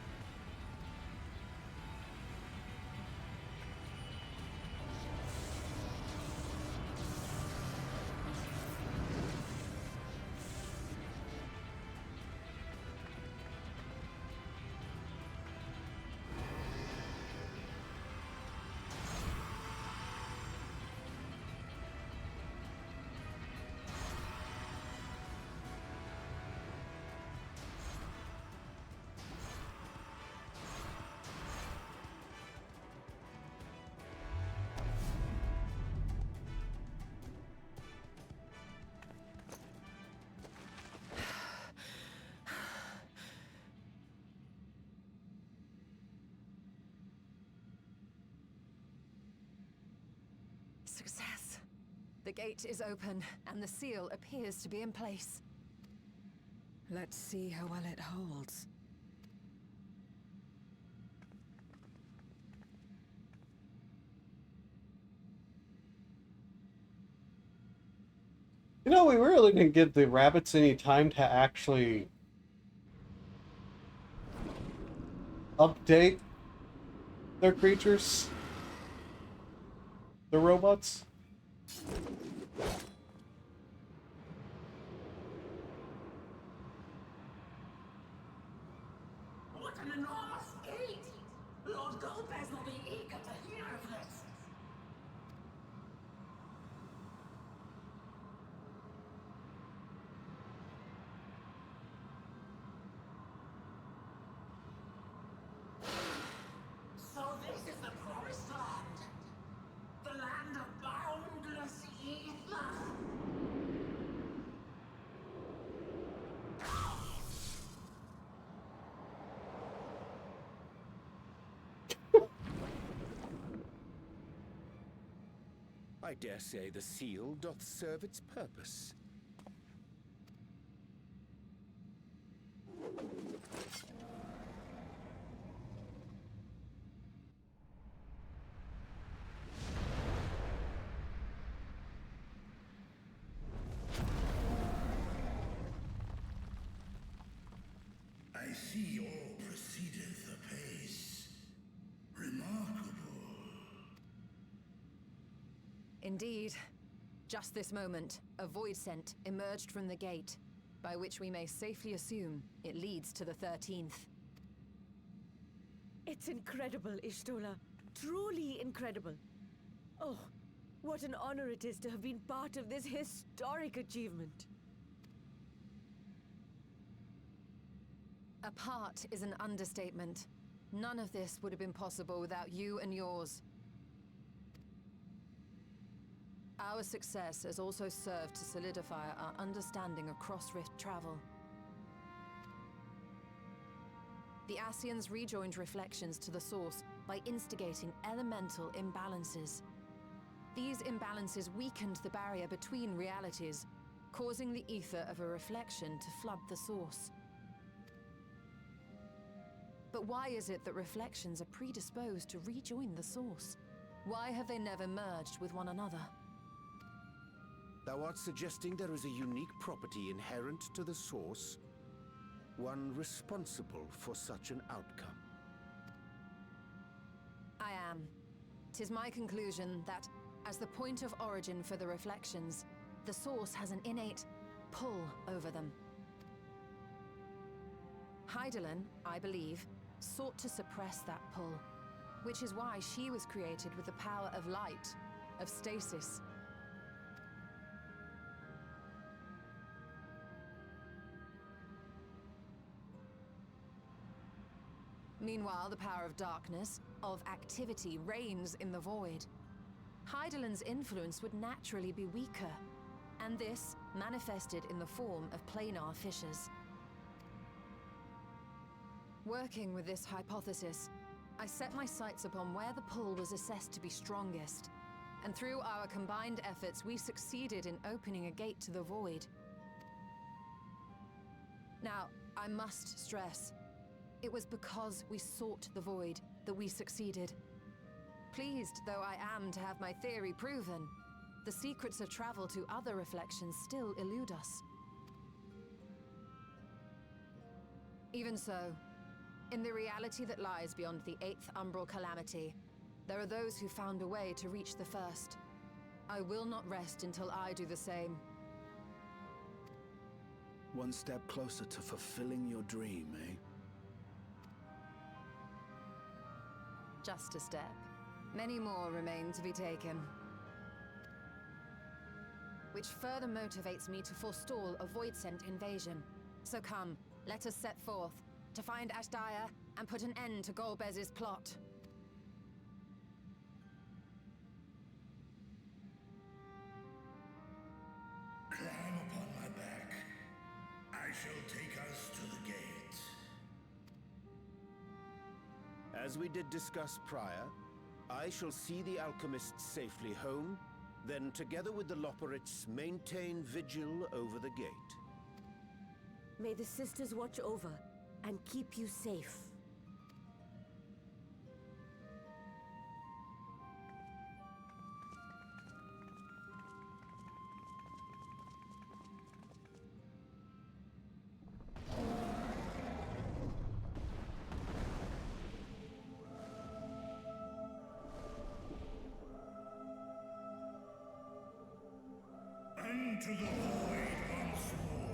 Success. The gate is open, and the seal appears to be in place. Let's see how well it holds. You know, we really didn't give the rabbits any time to actually update their creatures. The robots. What an enormous gate! Lord Golbez will be eager to hear of this. I dare say the seal doth serve its purpose. I see all proceedeth apace. Remarkable. Indeed. Just this moment, a void scent emerged from the gate, by which we may safely assume it leads to the 13th. It's incredible, Y'shtola. Truly incredible. Oh, what an honor it is to have been part of this historic achievement. A part is an understatement. None of this would have been possible without you and yours. Our success has also served to solidify our understanding of cross-rift travel. The Ascians rejoined reflections to the source by instigating elemental imbalances. These imbalances weakened the barrier between realities, causing the ether of a reflection to flood the source. But why is it that reflections are predisposed to rejoin the source? Why have they never merged with one another? Thou art suggesting there is a unique property inherent to the source, one responsible for such an outcome. I am. 'Tis my conclusion that, as the point of origin for the reflections, the source has an innate pull over them. Hydaelyn, I believe, sought to suppress that pull, which is why she was created with the power of light, of stasis. Meanwhile, the power of darkness, of activity, reigns in the void. Hydaelyn's influence would naturally be weaker, and this manifested in the form of planar fissures. Working with this hypothesis, I set my sights upon where the pull was assessed to be strongest, and through our combined efforts we succeeded in opening a gate to the void. Now, I must stress, it was because we sought the void that we succeeded. Pleased though I am to have my theory proven, the secrets of travel to other reflections still elude us. Even so, in the reality that lies beyond the 8th umbral calamity, there are those who found a way to reach the first. I will not rest until I do the same. One step closer to fulfilling your dream, eh? Just a step. Many more remain to be taken. Which further motivates me to forestall a void-sent invasion. So come, let us set forth, to find Ashdaya and put an end to Golbez's plot. Climb upon my back. I shall take us to the gate. As we did discuss prior, I shall see the alchemists safely home, then together with the Loporrits maintain vigil over the gate. May the sisters watch over and keep you safe. Into the void once more.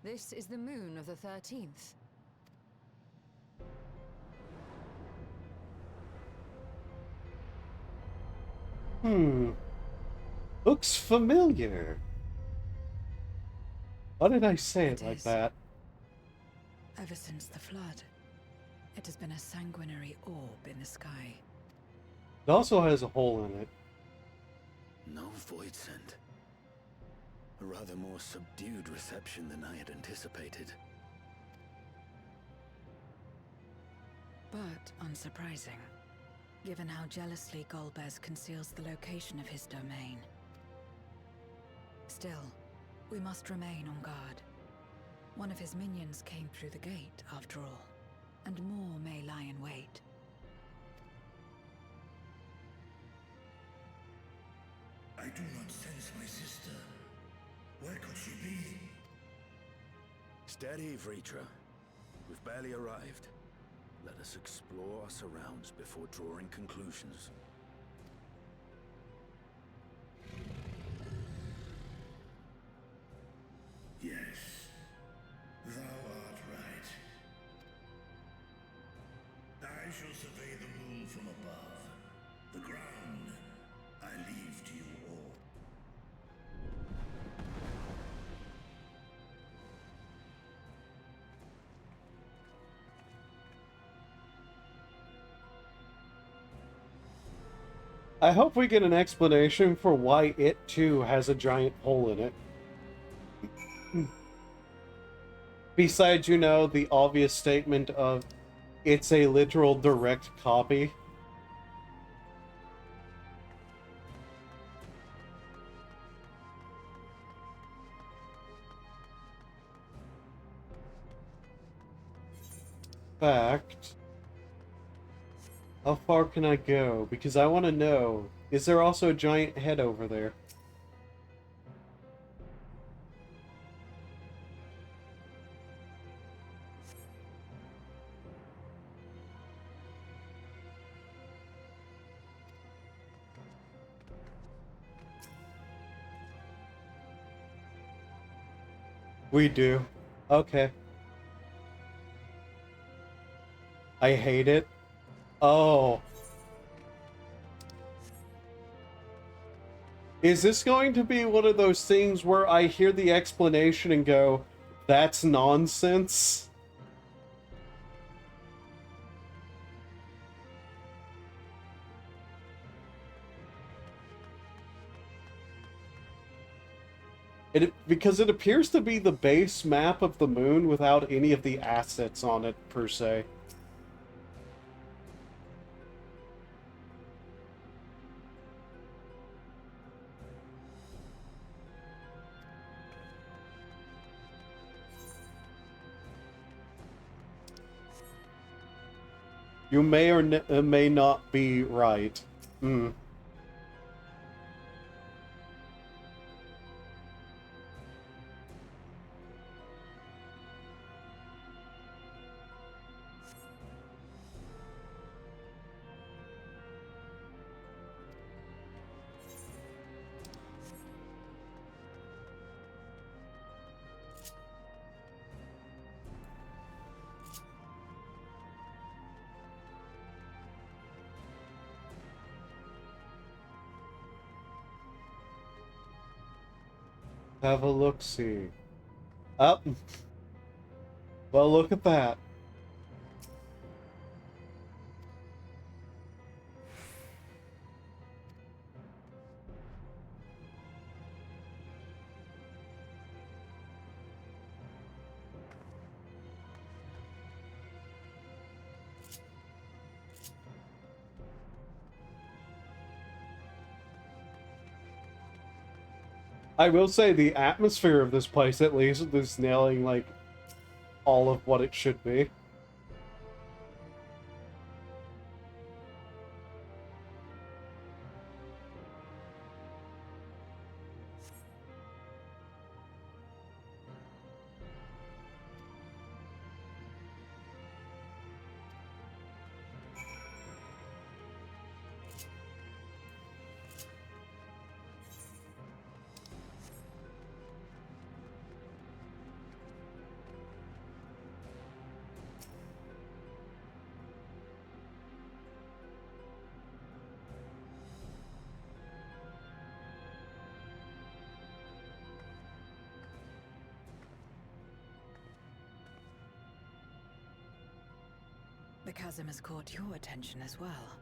This is the moon of the 13th. Looks familiar. Why did I say it like that? Ever since the flood, it has been a sanguinary orb in the sky. It also has a hole in it. No void scent. A rather more subdued reception than I had anticipated. But unsurprising, given how jealously Golbez conceals the location of his domain. Still, we must remain on guard. One of his minions came through the gate, after all, and more may lie in wait. I do not sense my sister. Where could she be? Steady, Vritra. We've barely arrived. Let us explore our surrounds before drawing conclusions. Yes, thou art right. I shall survey the moon from above. The ground I leave to you all. I hope we get an explanation for why it too has a giant hole in it. Besides, you know, the obvious statement of it's a literal direct copy. Fact. How far can I go? Because I want to know, is there also a giant head over there? We do. Okay. I hate it. Oh. Is this going to be one of those things where I hear the explanation and go, that's nonsense? Because it appears to be the base map of the moon without any of the assets on it, per se. You may or may not be right. Hmm. Have a look-see. Up. Well, look at that. I will say the atmosphere of this place, at least, is nailing, like, all of what it should be. The chasm has caught your attention as well.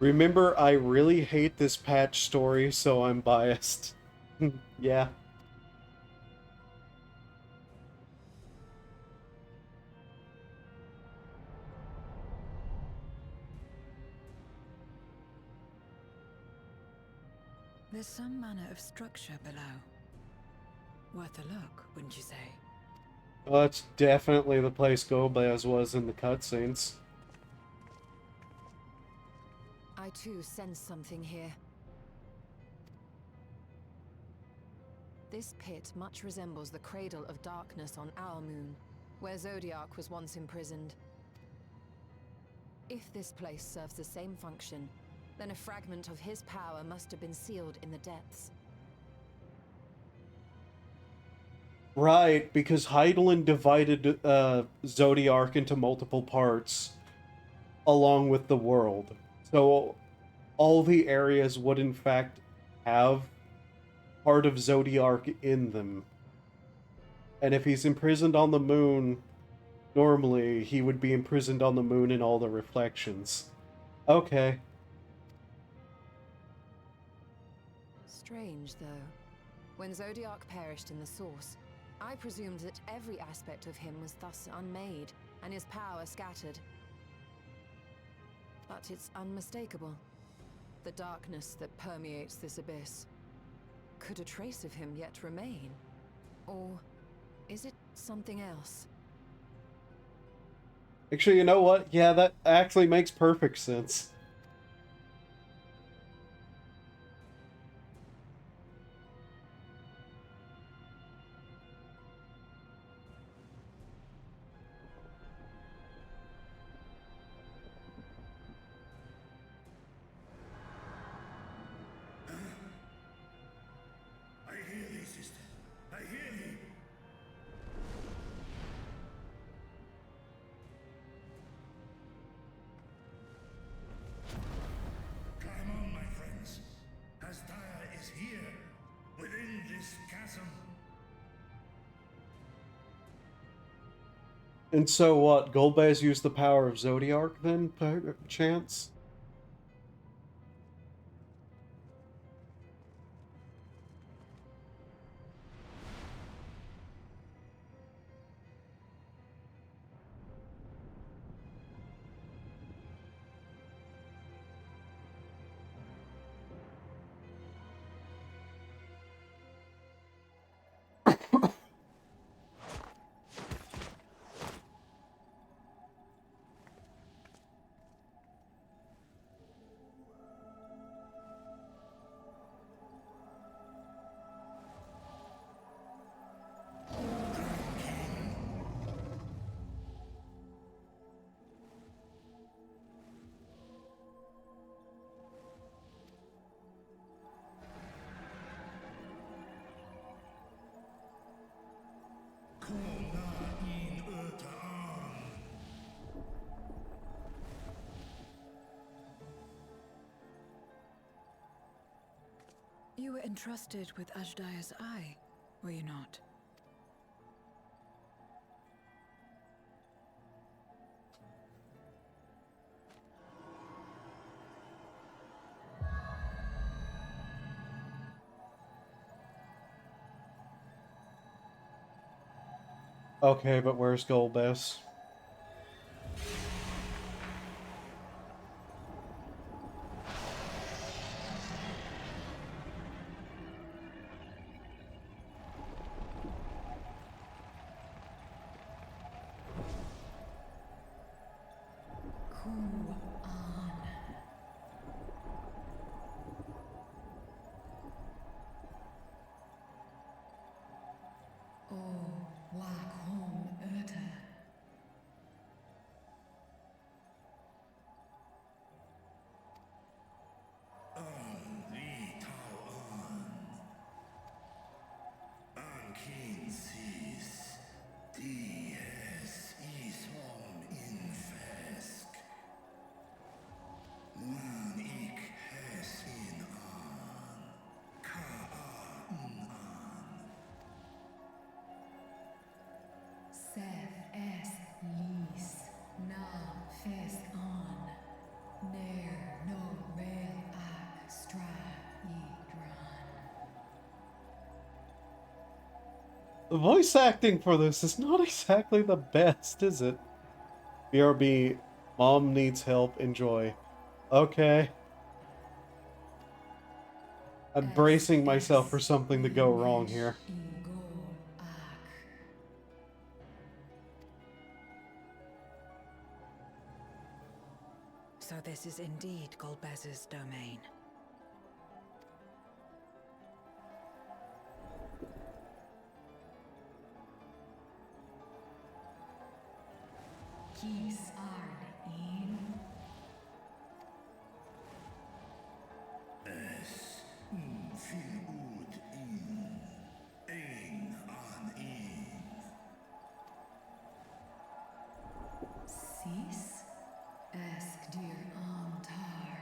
Remember, I really hate this patch story, so I'm biased. Yeah. There's some manner of structure below. Worth a look, wouldn't you say? Well, that's definitely the place Golbez was in the cutscenes. I too sense something here. This pit much resembles the Cradle of Darkness on our moon, where Zodiark was once imprisoned. If this place serves the same function, then a fragment of his power must have been sealed in the depths. Right, because Hydaelyn divided Zodiark into multiple parts, along with the world. So all the areas would in fact have part of Zodiark in them. And if he's imprisoned on the moon, normally he would be imprisoned on the moon in all the reflections. Okay. Strange, though. When Zodiark perished in the Source, I presumed that every aspect of him was thus unmade, and his power scattered. But it's unmistakable. The darkness that permeates this abyss. Could a trace of him yet remain? Or is it something else? Actually, you know what? Yeah, that actually makes perfect sense. I hear thee, sister. I hear thee. Climb on, my friends. Aztaya is here, within this chasm. And so what? Golbez used the power of Zodiark then, chance? You were entrusted with Azdaya's eye, were you not? Okay, but where's Golbez? The voice acting for this is not exactly the best, is it? BRB, mom needs help, enjoy. Okay. I'm bracing myself for something to go wrong here. So this is indeed Golbez's domain. Kis Arn in Es fil ud in ein an in Sis Esk dir Antar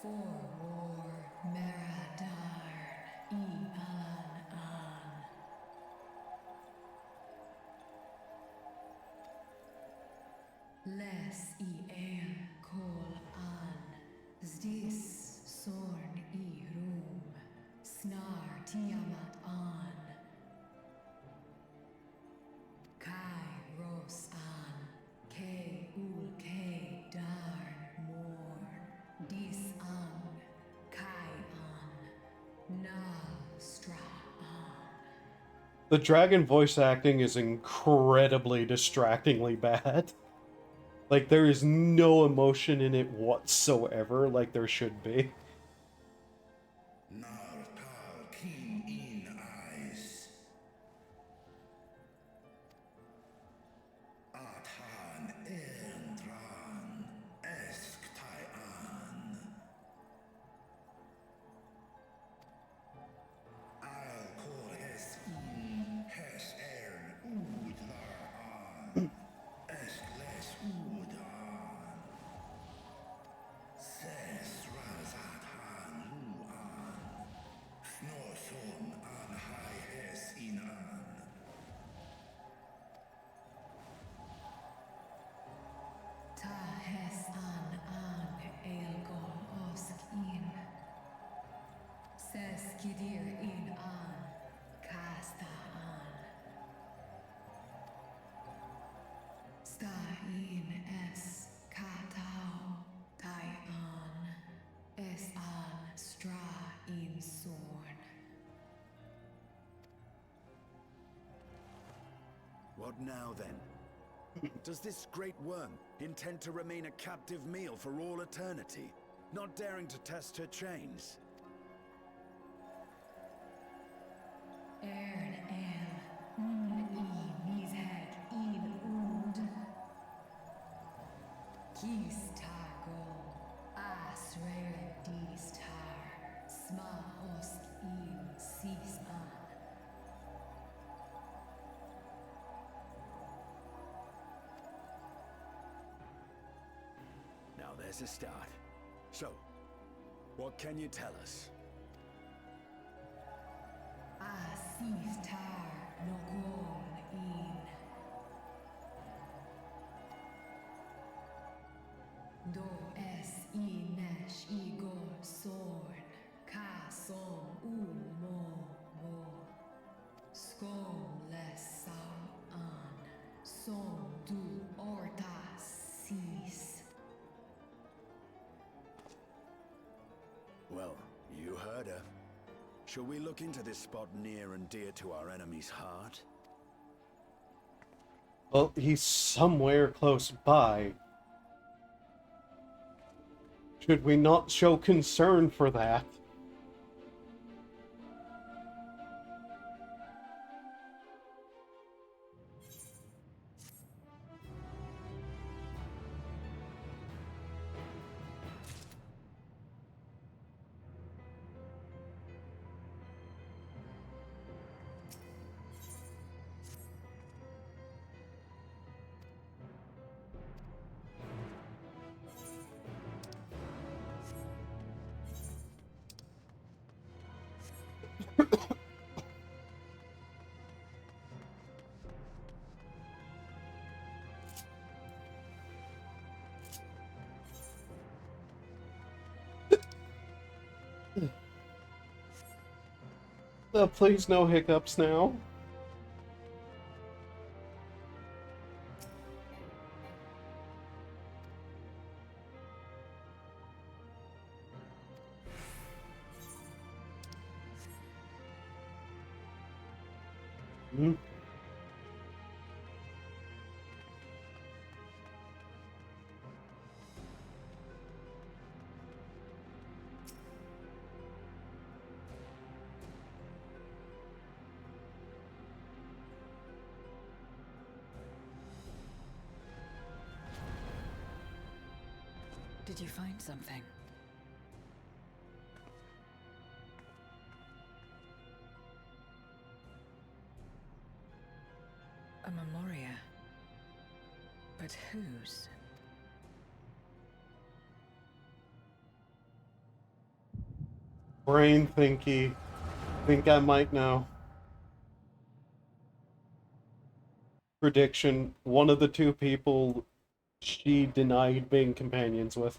For war Meradar I an Les I kol an Zdis sorn I rum Snar Tiamat an Kai Ros an Ke ul Ke Darn Morn Dis an Kai an Na Stra an. The dragon voice acting is incredibly distractingly bad. Like, there is no emotion in it whatsoever, like there should be. Nar tal kin in eis Athan dran esk tai an Al kor es in hes ud lar an esk les ud an Ses razat han lu an Snorson an hai es in an Ta hes an Elgol osk in Ses kidir in an Kasta an Sta in es Katao Tai an Es an Stra in Sorn. What now, then? Does this great worm intend to remain a captive meal for all eternity, not daring to test her chains? Ern el mis head in ud Kis tagol Asrer dis tar Sma osk in sis an. Now there's a start. So, what can you tell us? Sis tar nogon in Do es inesh igor sorn Ka som mo Skom les sau an Som du orta sis. Well, you heard her. Shall we look into this spot near and dear to our enemy's heart? Well, he's somewhere close by. Should we not show concern for that? Please no hiccups now. Hmm. Did you find something? A Memoria. But whose? Brain thinky. Think I might know. Prediction: one of the two people she denied being companions with.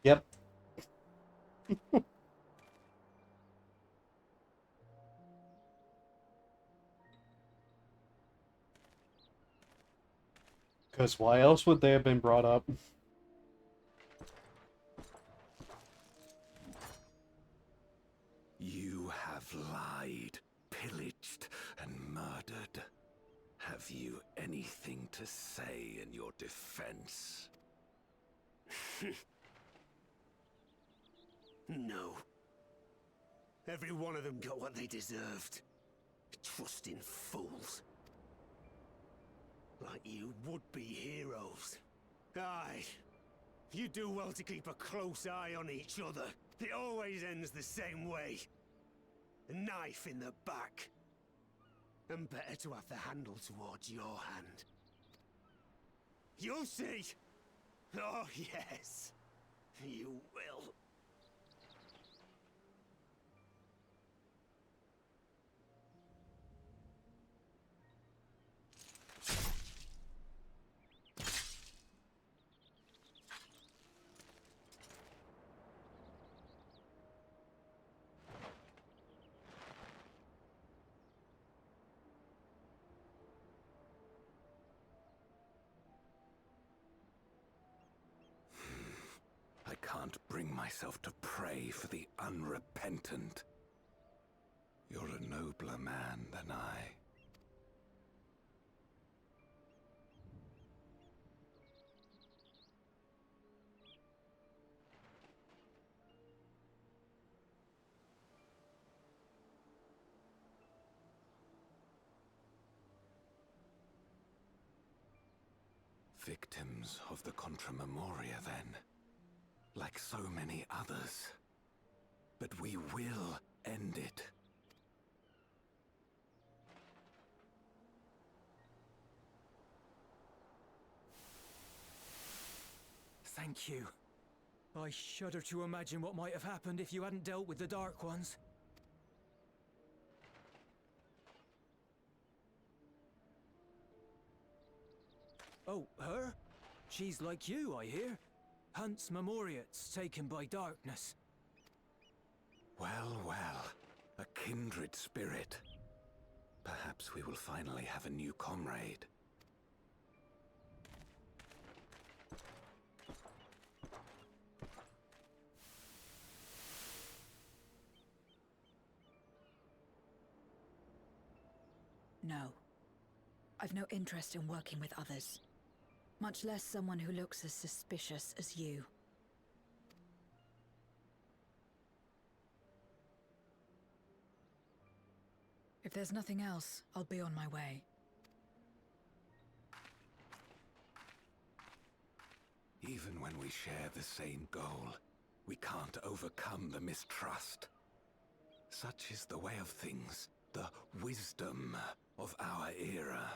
Yep. Because why else would they have been brought up? You have lied, pillaged, and murdered. Have you anything to say in your defense? No. Every one of them got what they deserved. Trusting fools. Like you would-be heroes. Aye. You do well to keep a close eye on each other. It always ends the same way. A knife in the back. And better to have the handle towards your hand. You'll see! Oh, yes. You will. I can't bring myself to pray for the unrepentant. You're a nobler man than I. Victims of the Contra Memoria, then. Like so many others. But we will end it. Thank you. I shudder to imagine what might have happened if you hadn't dealt with the Dark Ones. Oh, her? She's like you, I hear. Hunts Memoriats taken by darkness. Well, well. A kindred spirit. Perhaps we will finally have a new comrade. No. I've no interest in working with others. Much less someone who looks as suspicious as you. If there's nothing else, I'll be on my way. Even when we share the same goal, we can't overcome the mistrust. Such is the way of things, the wisdom of our era.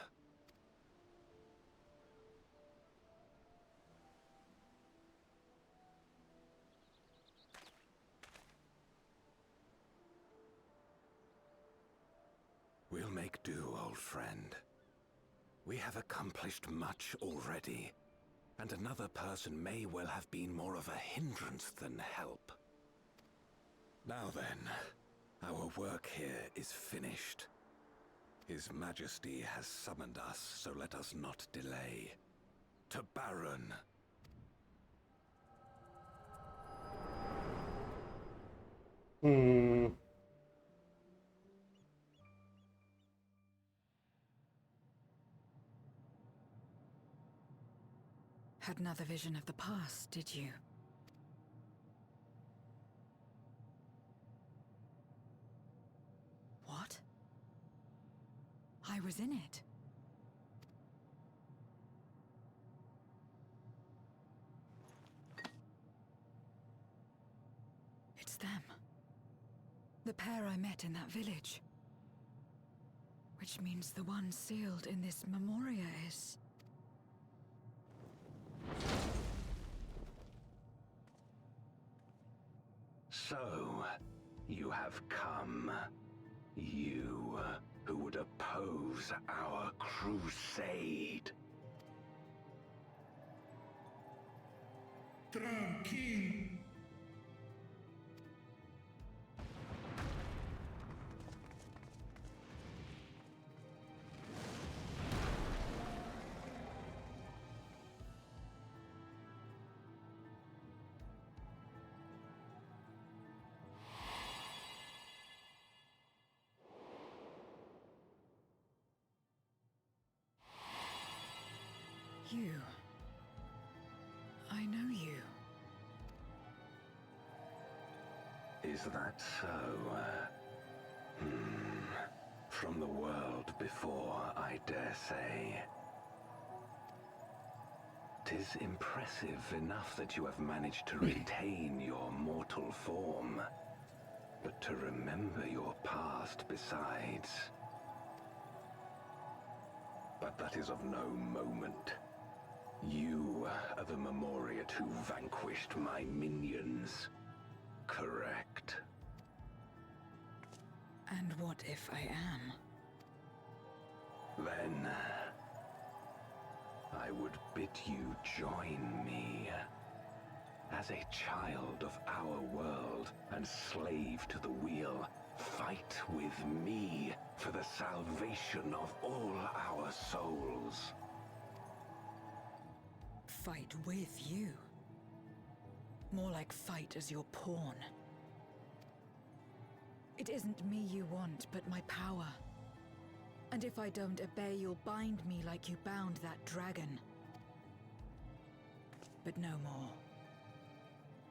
We'll make do, old friend. We have accomplished much already, and another person may well have been more of a hindrance than help. Now then, our work here is finished. His Majesty has summoned us, so let us not delay. To Baron. Had another vision of the past, did you? What? I was in it. It's them. The pair I met in that village. Which means the one sealed in this Memoria is... So, you have come. You, who would oppose our crusade. Tranquil. You. I know you. Is that so? From the world before, I dare say. 'Tis impressive enough that you have managed to retain your mortal form, but to remember your past besides. But that is of no moment. You are the Memoriat who vanquished my minions, correct? And what if I am? Then I would bid you join me. As a child of our world and slave to the wheel, fight with me for the salvation of all our souls. Fight with you? More like fight as your pawn. It isn't me you want, but my power. And if I don't obey, you'll bind me like you bound that dragon. But no more.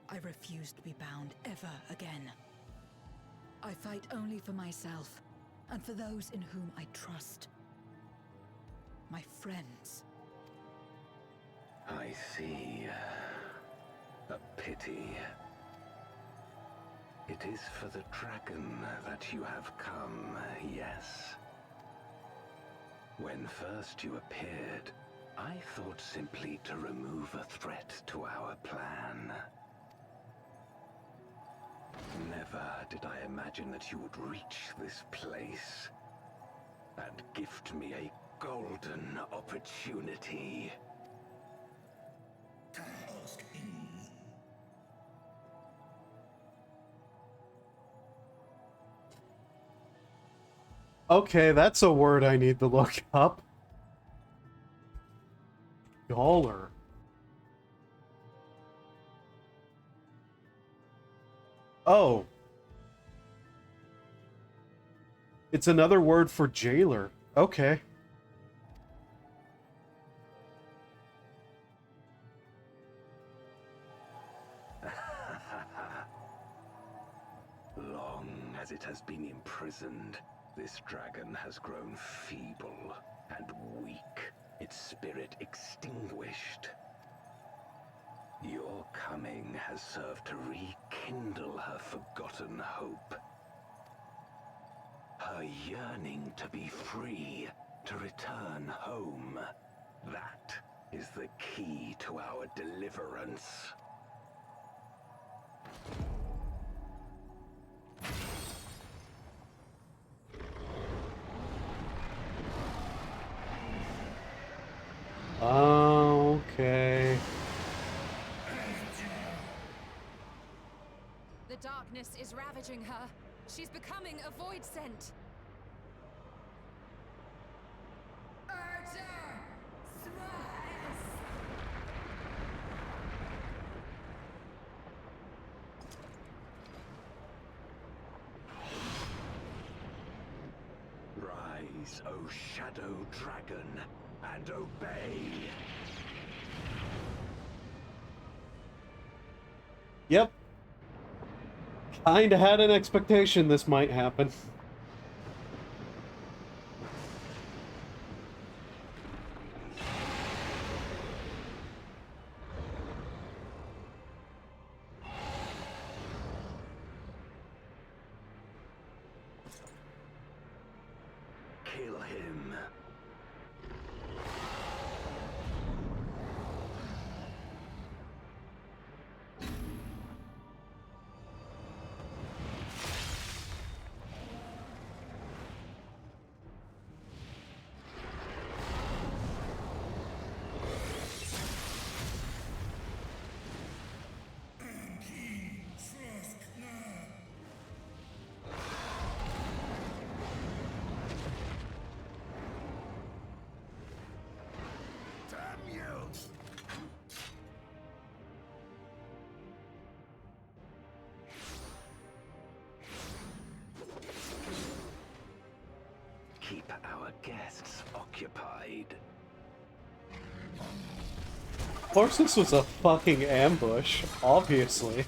I refuse to be bound ever again. I fight only for myself, and for those in whom I trust. My friends. I see. A pity. It is for the dragon that you have come, yes. When first you appeared, I thought simply to remove a threat to our plan. Never did I imagine that you would reach this place and gift me a golden opportunity. Okay, that's a word I need to look up. Gauler. Oh. It's another word for jailer. Okay. Long as it has been imprisoned, this dragon has grown feeble and weak, its spirit extinguished. Your coming has served to rekindle her forgotten hope. Her yearning to be free, to return home. That is the key to our deliverance. darkness is ravaging her. She's becoming a void scent. Archer! Smash! Rise, O Shadow Dragon, and obey! Yep. Kinda had an expectation this might happen. Kill him. Damn you! Keep our guests occupied. Of course this was a fucking ambush, obviously.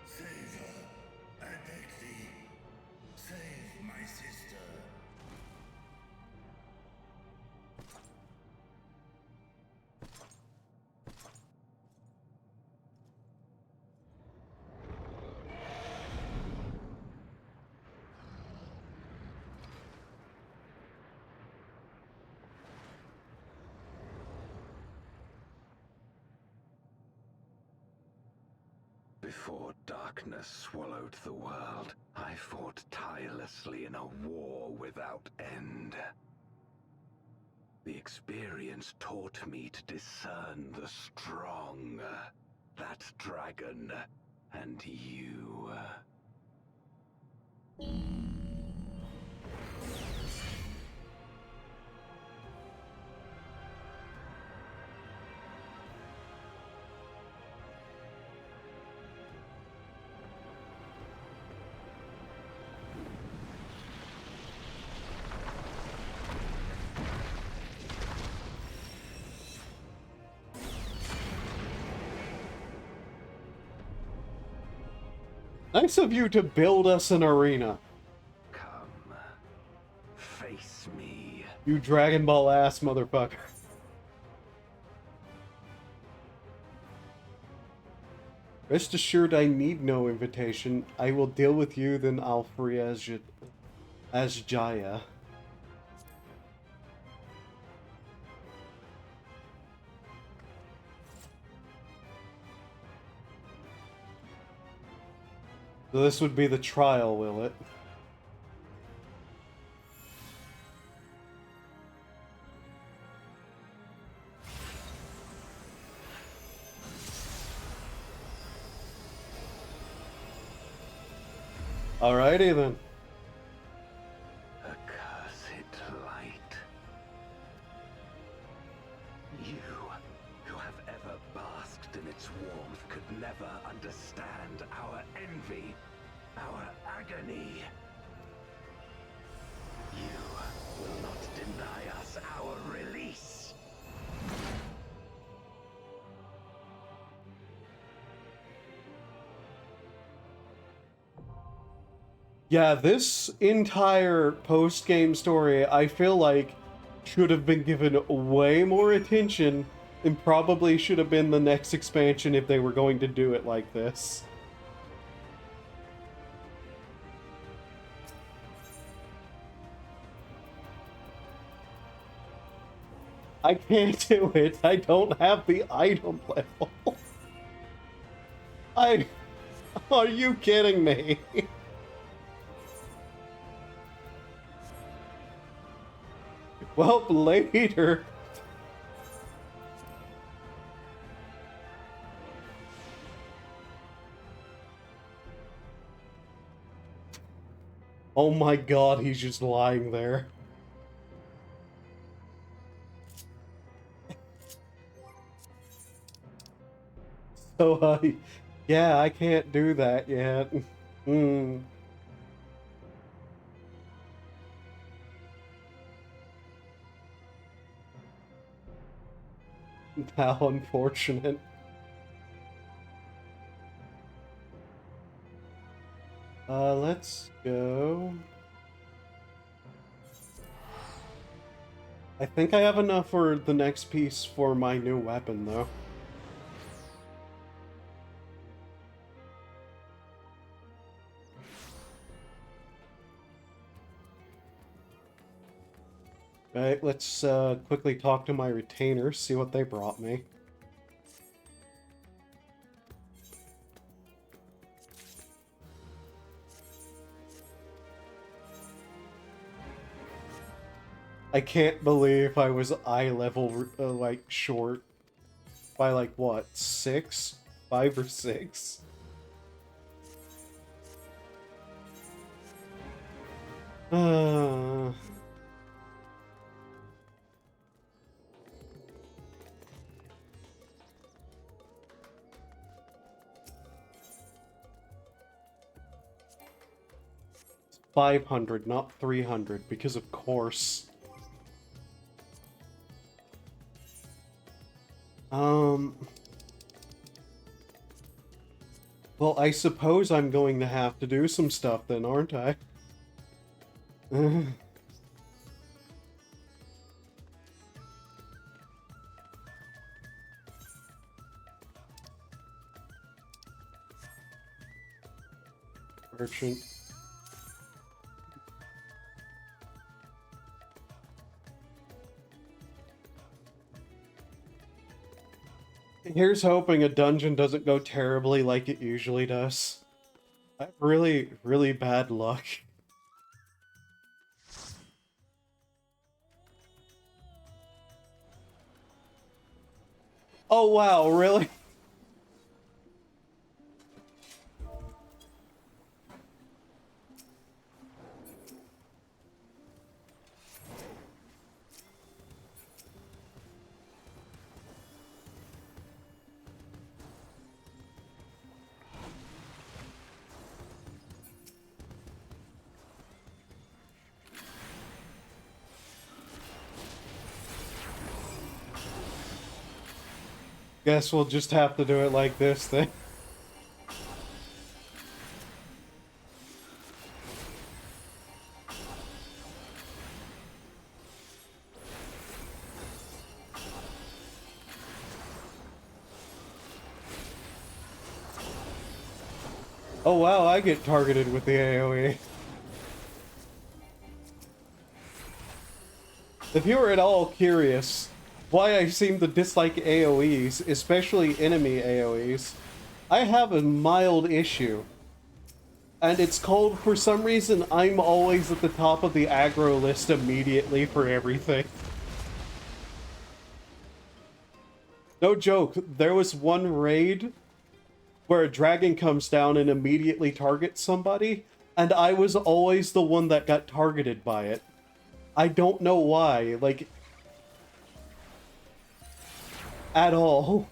Save her, I beg thee. Save my sister. Before darkness swallowed the world, I fought tirelessly in a war without end. The experience taught me to discern the strong, that dragon, and you. Nice of you to build us an arena. Come, face me. You Dragon Ball ass motherfucker. Rest assured I need no invitation. I will deal with you, then I'll free Jaya. So this would be the trial, will it? Alrighty then. Accursed light. You, who have ever basked in its warmth, could never understand our envy, our agony. You will not deny us our release. Yeah, this entire post-game story, I feel like, should have been given way more attention and probably should have been the next expansion if they were going to do it like this. I can't do it. I don't have the item level. Are you kidding me? Well, later. Oh my god, he's just lying there. So, yeah, I can't do that yet. How unfortunate. Let's go. I think I have enough for the next piece for my new weapon, though. Right, let's quickly talk to my retainers, see what they brought me. I can't believe I was eye level, like, short by, like, what, 6? 5 or 6? $500, not 300, because of course. Well, I suppose I'm going to have to do some stuff then, aren't I? Merchant. Here's hoping a dungeon doesn't go terribly like it usually does. I have really, really bad luck. Oh wow, really? Guess we'll just have to do it like this then. Oh wow, I get targeted with the AoE. If you were at all curious why I seem to dislike AoEs, especially enemy AoEs, I have a mild issue. And it's called, for some reason, I'm always at the top of the aggro list immediately for everything. No joke, there was one raid where a dragon comes down and immediately targets somebody, and I was always the one that got targeted by it. I don't know why, like, at all.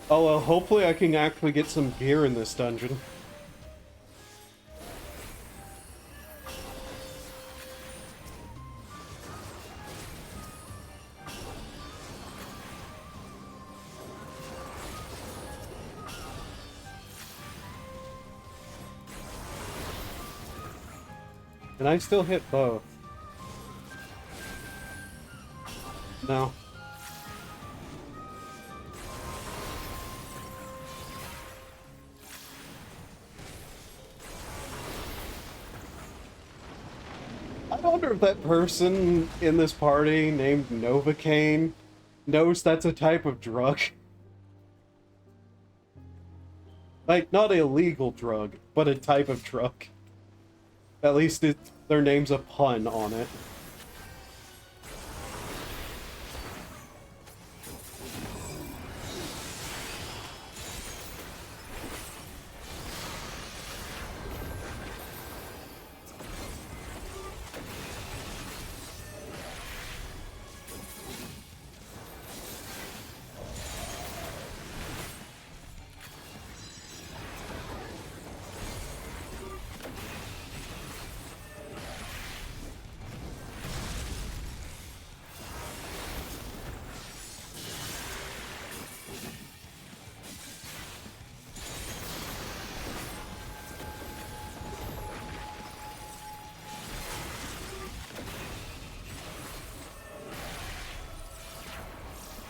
Oh well, hopefully I can actually get some gear in this dungeon. And I still hit both. No. I wonder if that person in this party named Novocaine knows that's a type of drug. Like, not an illegal drug, but a type of drug. At least their name's a pun on it.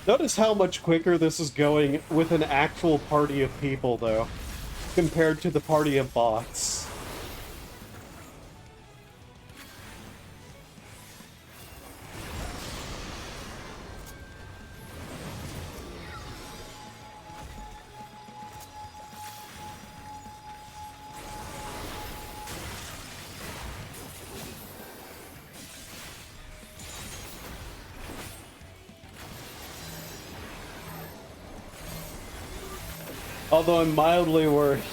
Notice how much quicker this is going with an actual party of people, though, compared to the party of bots. Although I'm mildly worried.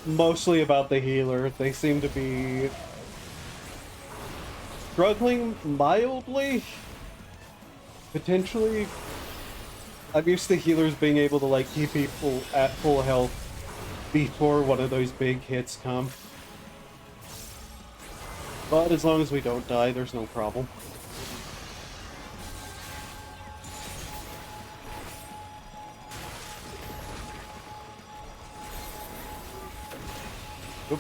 Mostly about the healer. They seem to be struggling mildly. Potentially. I'm used to healers being able to like keep people at full health before one of those big hits come. But as long as we don't die, there's no problem. Oop.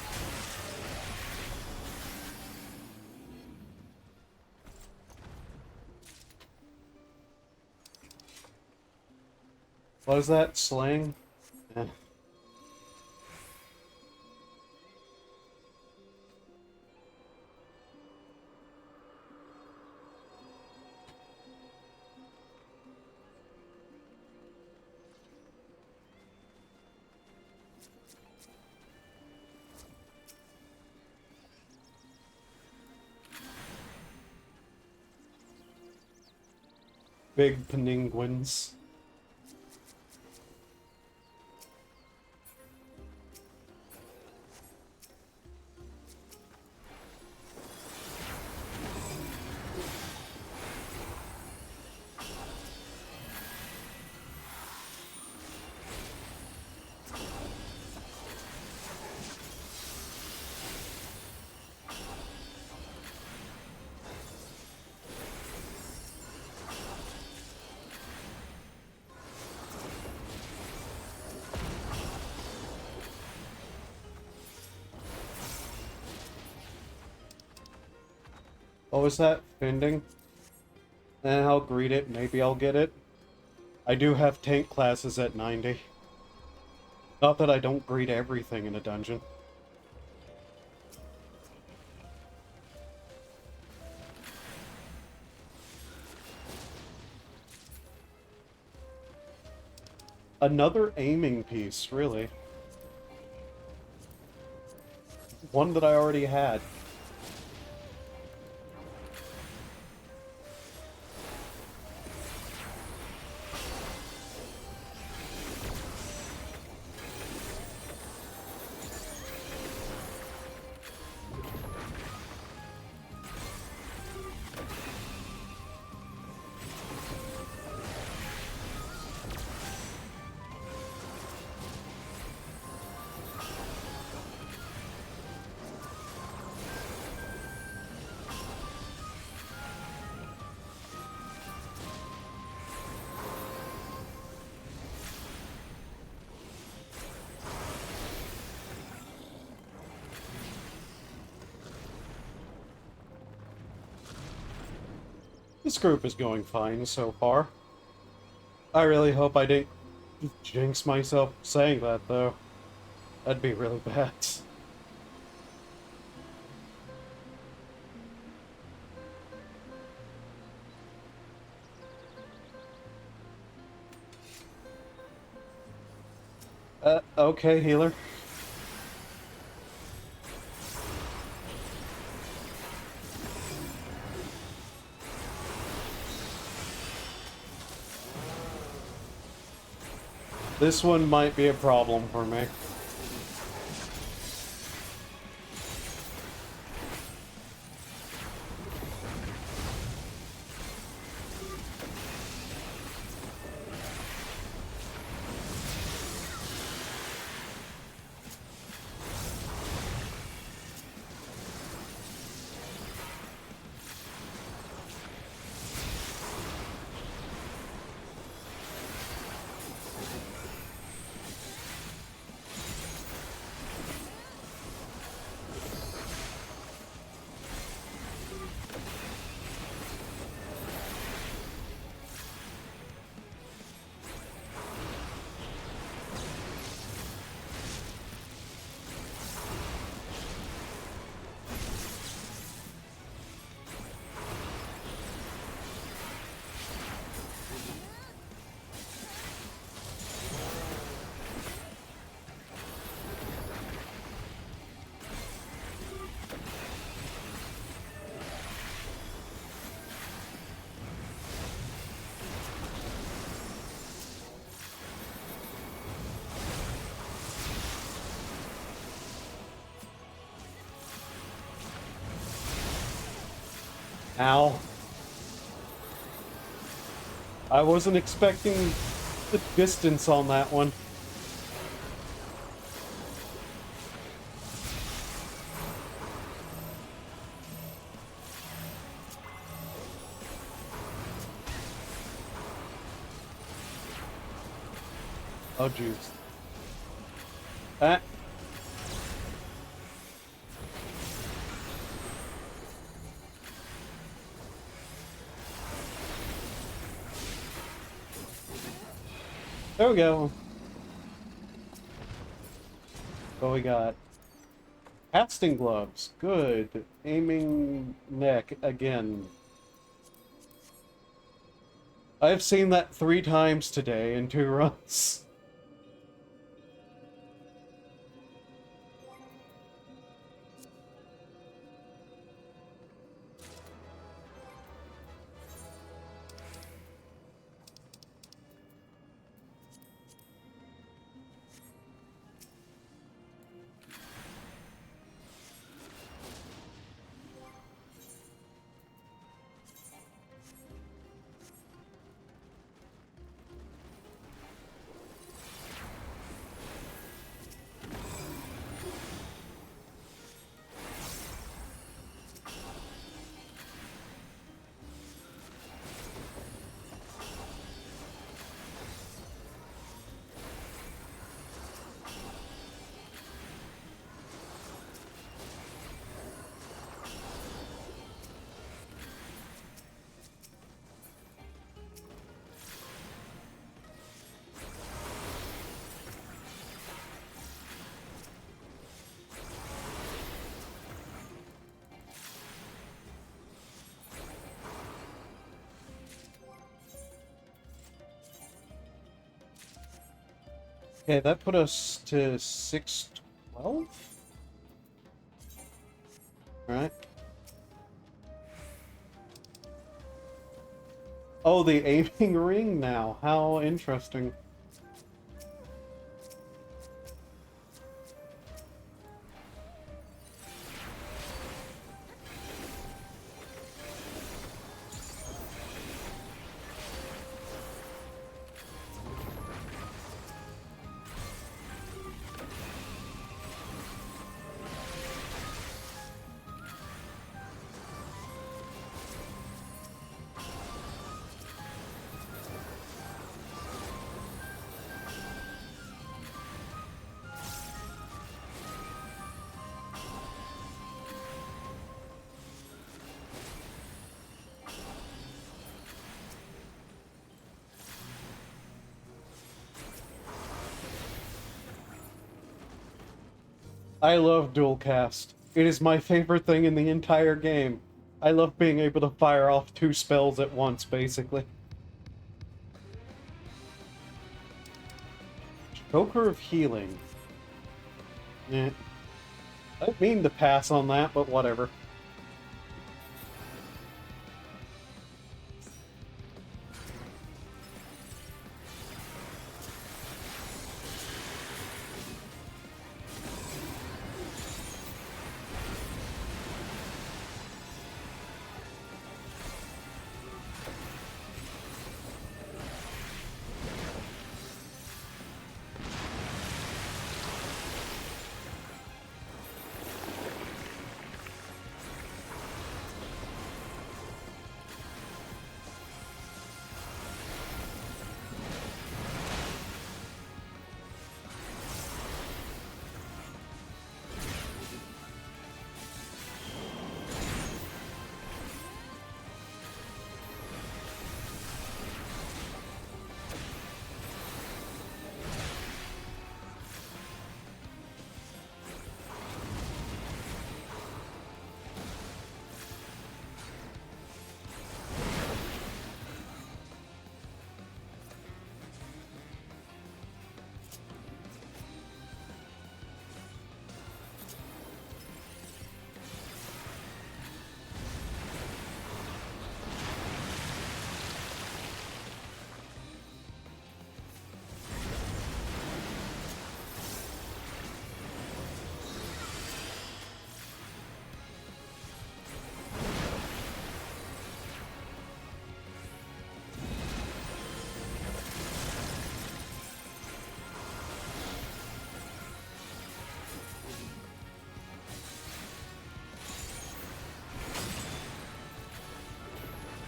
What is that? Slang? Eh. Big penguins. What was that? Fending? I'll greet it. Maybe I'll get it. I do have tank classes at 90. Not that I don't greet everything in a dungeon. Another aiming piece, really. One that I already had. This group is going fine so far. I really hope I didn't jinx myself saying that, though. That'd be really bad. Okay, healer. This one might be a problem for me. Ow. I wasn't expecting the distance on that one. Oh, jeez. Ah. There we go. What we got? Casting gloves. Good. Aiming neck again. I've seen that 3 times today in 2 runs. Okay, that put us to 612? Right. Oh, the aiming ring now. How interesting. I love dual cast. It is my favorite thing in the entire game. I love being able to fire off 2 spells at once, basically. Choker of Healing. Eh. I didn't mean to pass on that, but whatever.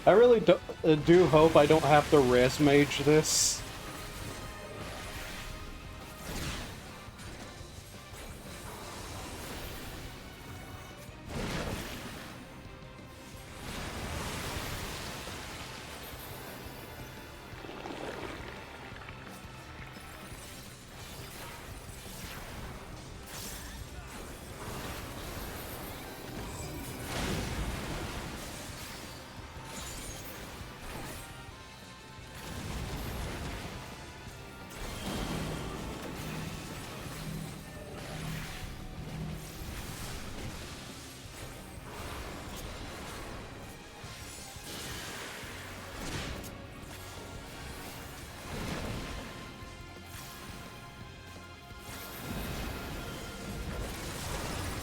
I really do hope I don't have to res mage this.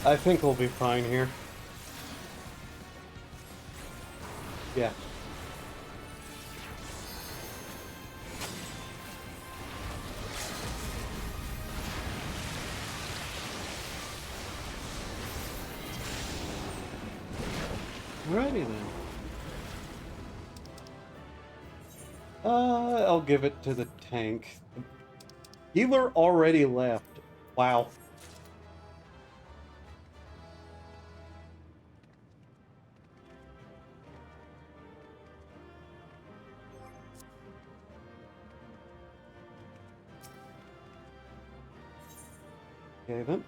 I think we'll be fine here. Yeah. Alrighty then. I'll give it to the tank. Healer already left. Wow. Okay then.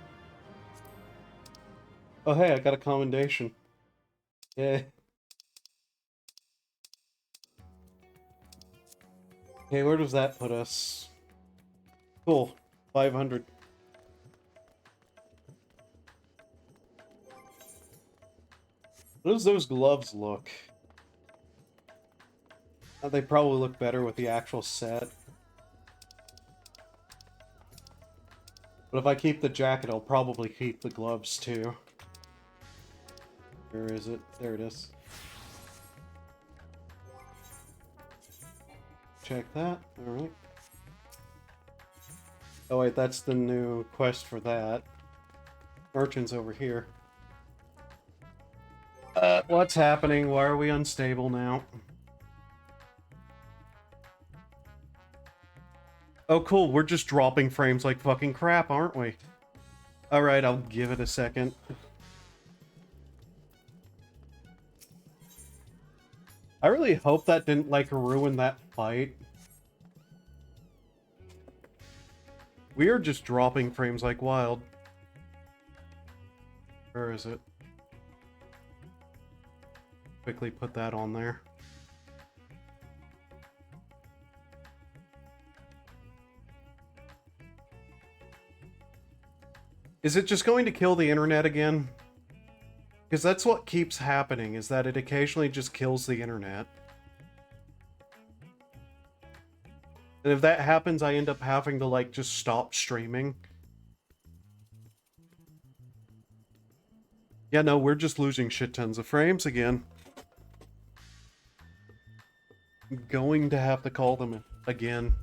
Oh hey, I got a commendation. Yeah. Okay, where does that put us? Cool. 500. How does those gloves look? They probably look better with the actual set. But if I keep the jacket, I'll probably keep the gloves too. Where is it? There it is. Check that. Alright. Oh wait, that's the new quest for that. Merchant's over here. What's happening? Why are we unstable now? Oh cool, we're just dropping frames like fucking crap, aren't we? Alright, I'll give it a second. I really hope that didn't, like, ruin that fight. We are just dropping frames like wild. Where is it? Quickly put that on there. Is it just going to kill the internet again? Because that's what keeps happening, is that it occasionally just kills the internet. And if that happens, I end up having to, like, just stop streaming. Yeah, no, we're just losing shit tons of frames again. I'm going to have to call them again.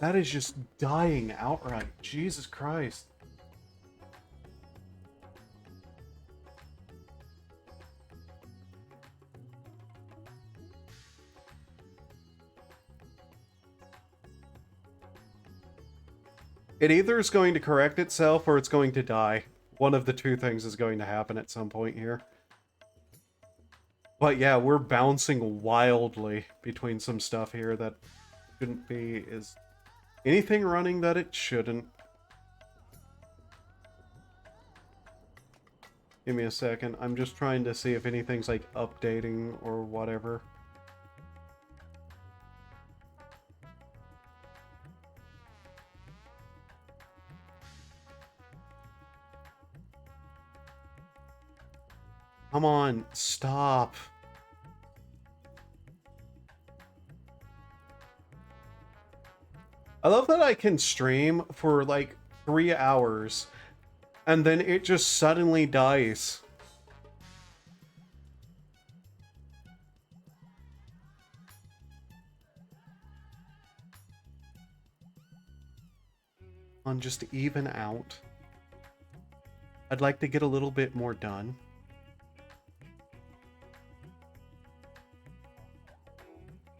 That is just dying outright. Jesus Christ. It either is going to correct itself or it's going to die. One of the two things is going to happen at some point here. But yeah, we're bouncing wildly between some stuff here that shouldn't be. Is anything running that it shouldn't? Give me a second. I'm just trying to see if anything's like updating or whatever. Come on, stop. I love that I can stream for like 3 hours and then it just suddenly dies. On just even out. I'd like to get a little bit more done.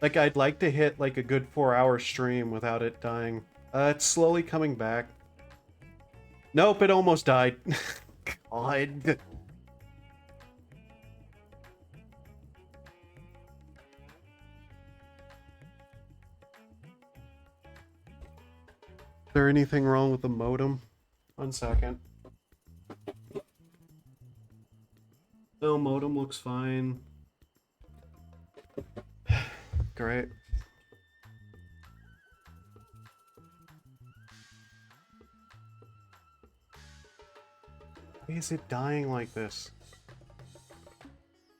Like, I'd like to hit, like, a good 4-hour stream without it dying. It's slowly coming back. Nope, it almost died. God. Is there anything wrong with the modem? 1 second. No, modem looks fine. Great. Why is it dying like this?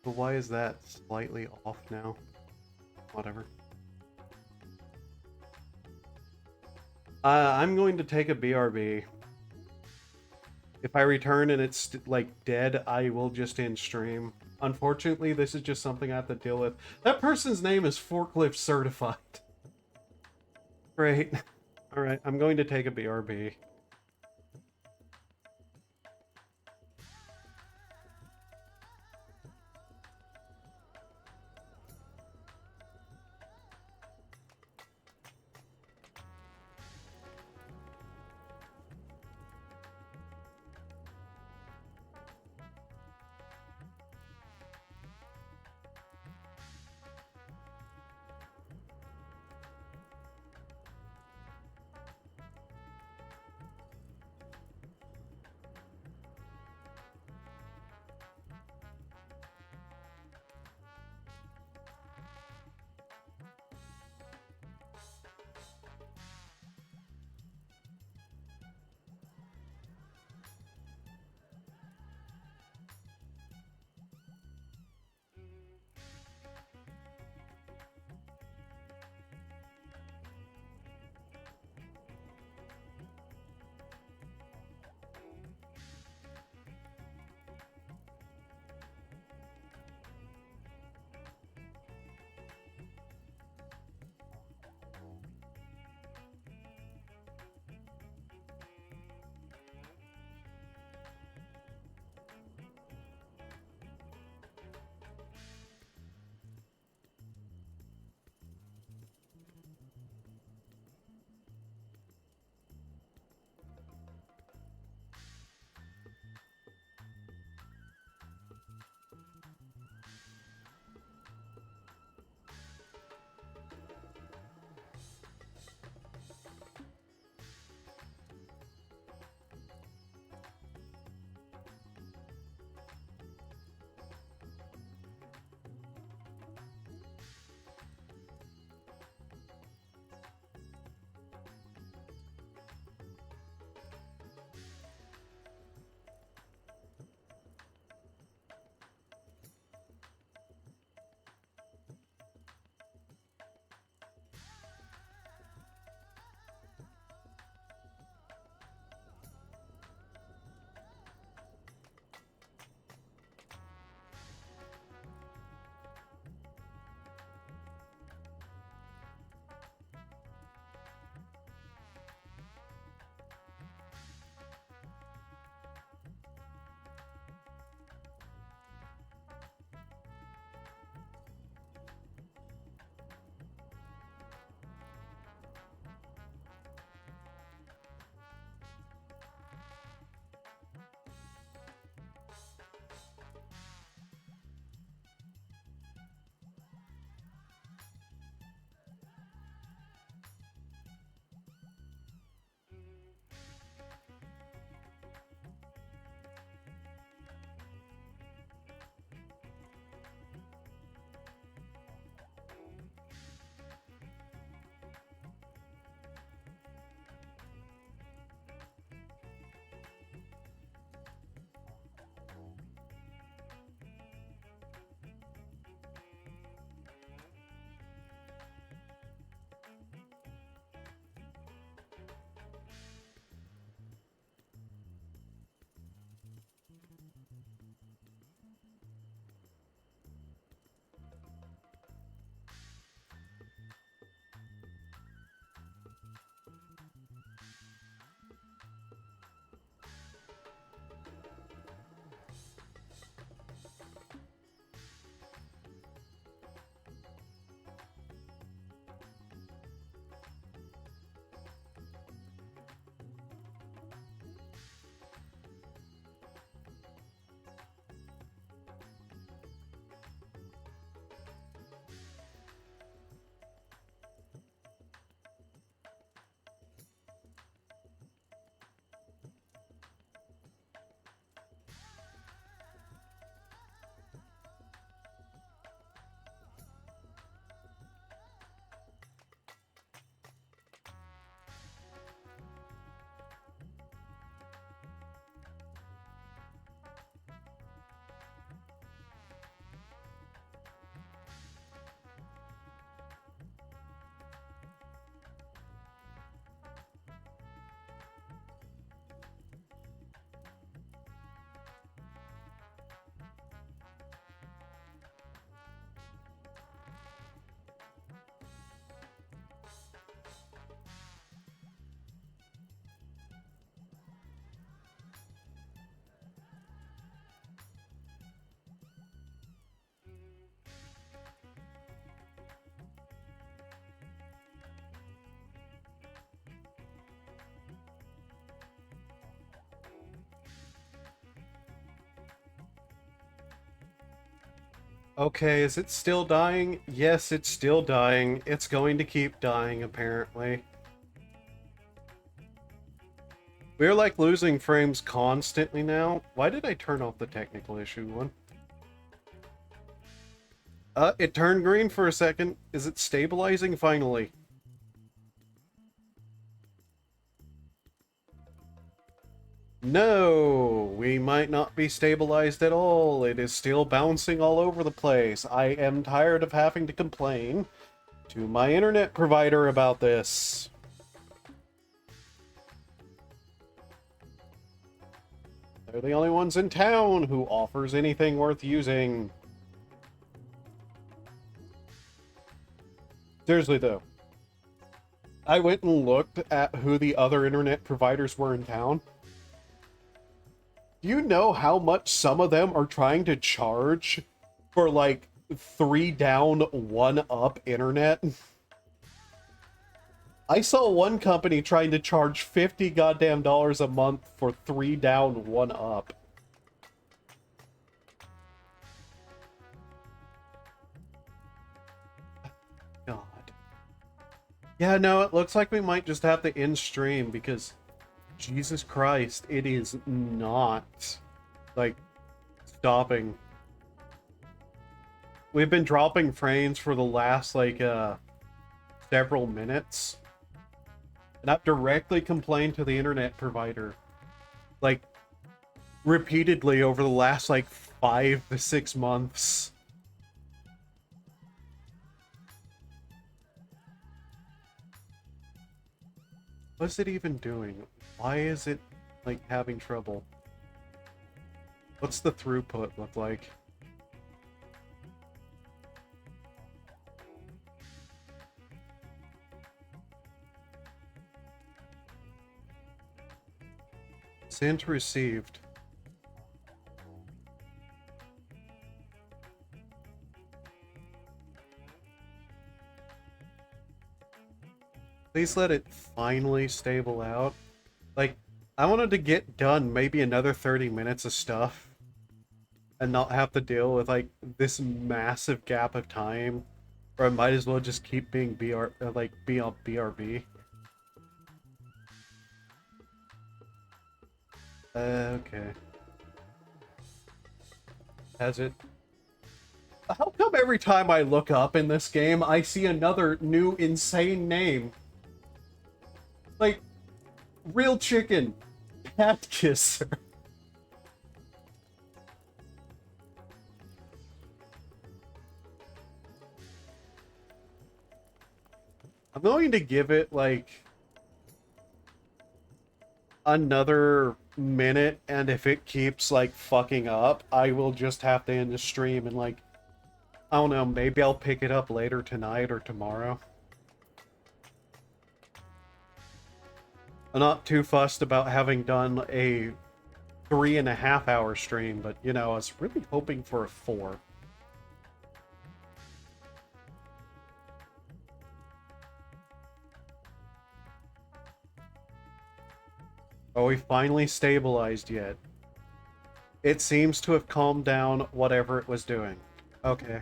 But why is that slightly off now? Whatever. I'm going to take a BRB. If I return and it's like dead, I will just end stream. Unfortunately, this is just something I have to deal with. That person's name is Forklift Certified. Great. Alright, I'm going to take a BRB. Okay, is it still dying? Yes, it's still dying. It's going to keep dying, apparently. We're like losing frames constantly now. Why did I turn off the technical issue one? It turned green for a second. Is it stabilizing finally? No, we might not be stabilized at all. It is still bouncing all over the place. I am tired of having to complain to my internet provider about this. They're the only ones in town who offers anything worth using. Seriously though, I went and looked at who the other internet providers were in town. Do you know how much some of them are trying to charge for like 3 down, 1 up internet? I saw one company trying to charge $50 goddamn dollars a month for 3 down, 1 up. God. Yeah, no, it looks like we might just have to end stream because Jesus Christ, it is not like stopping. We've been dropping frames for the last like several minutes. And I've directly complained to the internet provider like repeatedly over the last like 5 to 6 months. What's it even doing? Why is it like having trouble? What's the throughput look like? Sent received. Please let it finally stable out. Like, I wanted to get done maybe another 30 minutes of stuff and not have to deal with like this massive gap of time, or I might as well just keep being be on BRB. Okay. Has it? How come every time I look up in this game, I see another new insane name? Like, Real Chicken, Cat Kisser. I'm going to give it, like, another minute, and if it keeps, like, fucking up, I will just have to end the stream and, like, I don't know, maybe I'll pick it up later tonight or tomorrow. I'm not too fussed about having done a 3.5 hour stream, but, you know, I was really hoping for a 4. Are we finally stabilized yet? It seems to have calmed down whatever it was doing. Okay.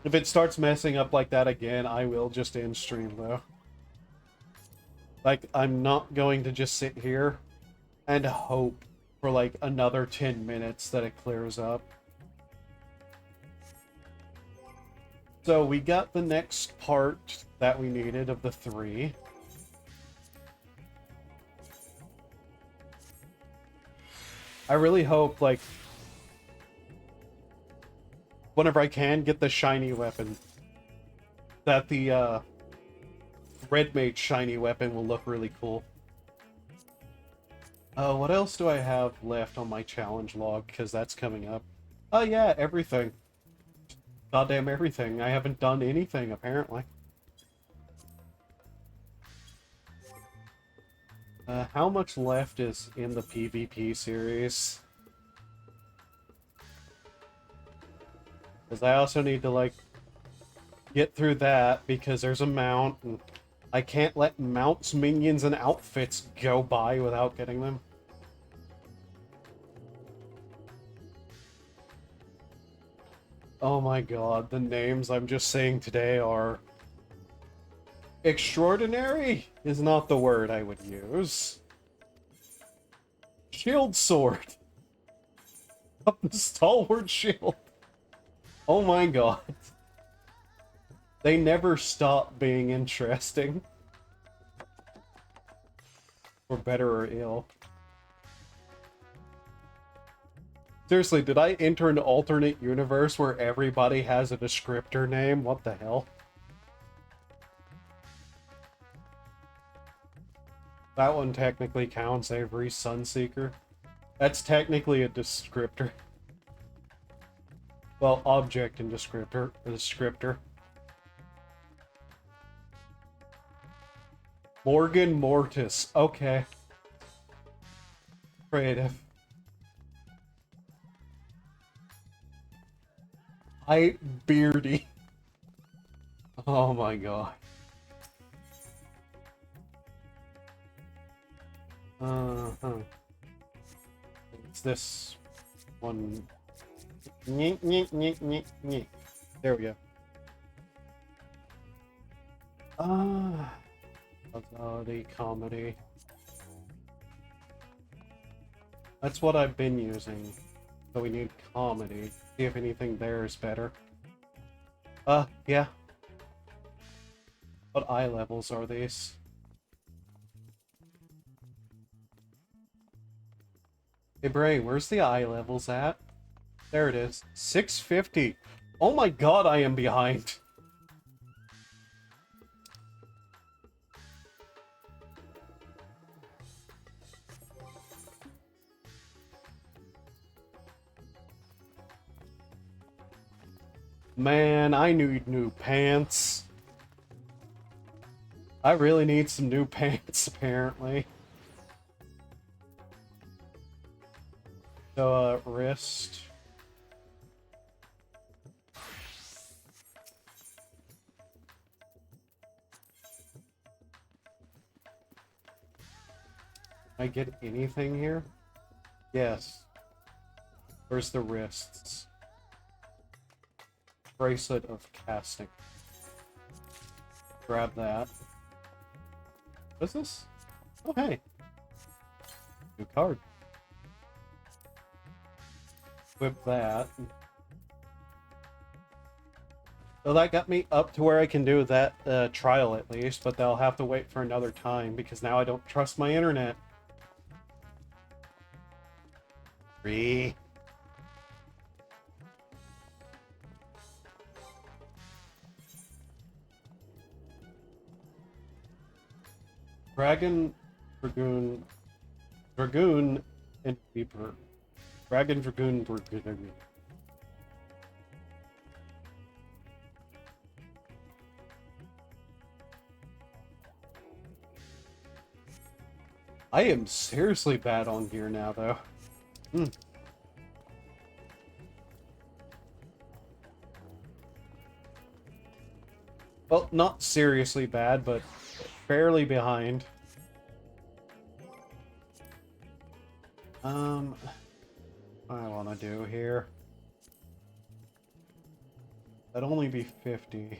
If it starts messing up like that again, I will just end stream, though. Like, I'm not going to just sit here and hope for, like, another 10 minutes that it clears up. So, we got the next part that we needed of the 3. I really hope, like, whenever I can get the shiny weapon, that the red mage shiny weapon will look really cool. What else do I have left on my challenge log? Because that's coming up. Oh yeah, everything. Goddamn everything. I haven't done anything, apparently. How much left is in the PvP series? Because I also need to, like, get through that, because there's a mount, and I can't let mounts, minions, and outfits go by without getting them. Oh my god, the names I'm just saying today are... Extraordinary is not the word I would use. Shield sword. Up the stalwart shield. Oh my god. They never stop being interesting. For better or ill. Seriously, did I enter an alternate universe where everybody has a descriptor name? What the hell? That one technically counts, Avery Sunseeker. That's technically a descriptor. Well, object and descriptor. A descriptor. Morgan Mortis. Okay. Creative. Beardy. Oh my god. It's this one. There we go. Causality, comedy. That's what I've been using. So we need comedy. See if anything there is better. Yeah. What eye levels are these? Hey Bray, where's the eye levels at? There it is. 650. Oh my god, I am behind. Man, I need new pants. I really need some new pants, apparently. So, wrist. Can I get anything here? Yes. Where's the wrists? Bracelet of casting. Grab that. What's this? Oh, hey. New card. Equip that. So that got me up to where I can do that trial at least, but they'll have to wait for another time because now I don't trust my internet. Dragoon, and Reaper. Dragoon. I am seriously bad on gear now, though. Well, not seriously bad, but fairly behind. What I want to do here. That'd only be 50.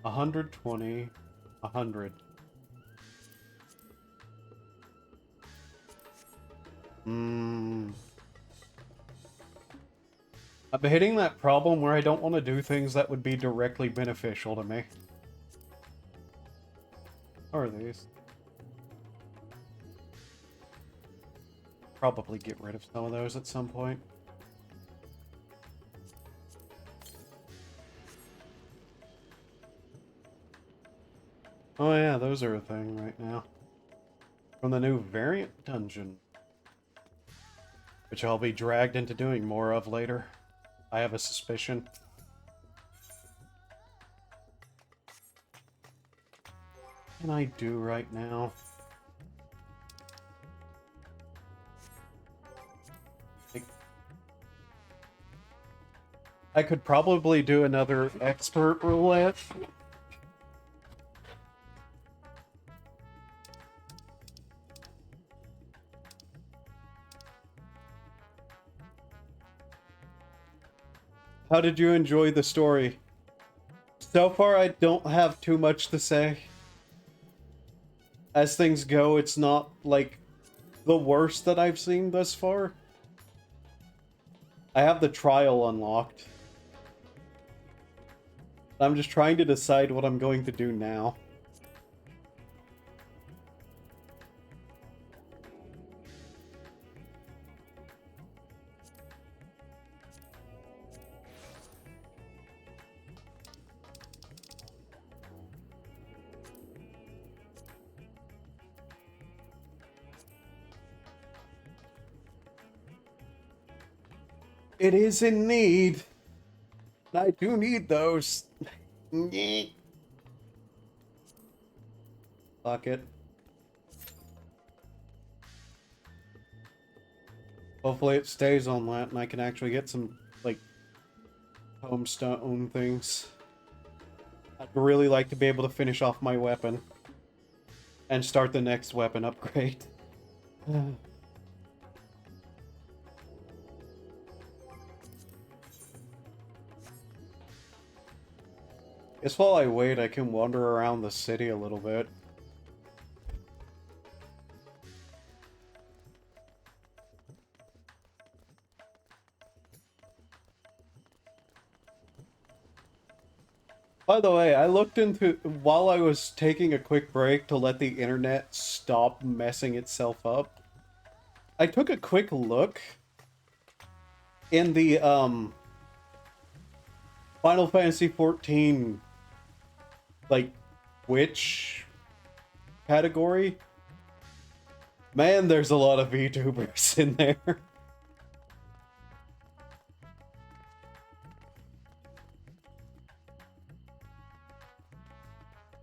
$120, 100. I've been hitting that problem where I don't want to do things that would be directly beneficial to me. How are these? Probably get rid of some of those at some point. Oh yeah, those are a thing right now. From the new variant dungeon. Which I'll be dragged into doing more of later. I have a suspicion. What can I do right now? I could probably do another expert roulette. How did you enjoy the story? So far, I don't have too much to say. As things go, it's not, like, the worst that I've seen thus far. I have the trial unlocked. I'm just trying to decide what I'm going to do now. It is in need. I do need those. Fuck it. Hopefully it stays on that and I can actually get some, like, homestone things. I'd really like to be able to finish off my weapon. And start the next weapon upgrade. Guess while I wait, I can wander around the city a little bit. By the way, I looked into, while I was taking a quick break to let the internet stop messing itself up, I took a quick look in the, Final Fantasy XIV, like, Twitch category. Man, there's a lot of VTubers in there.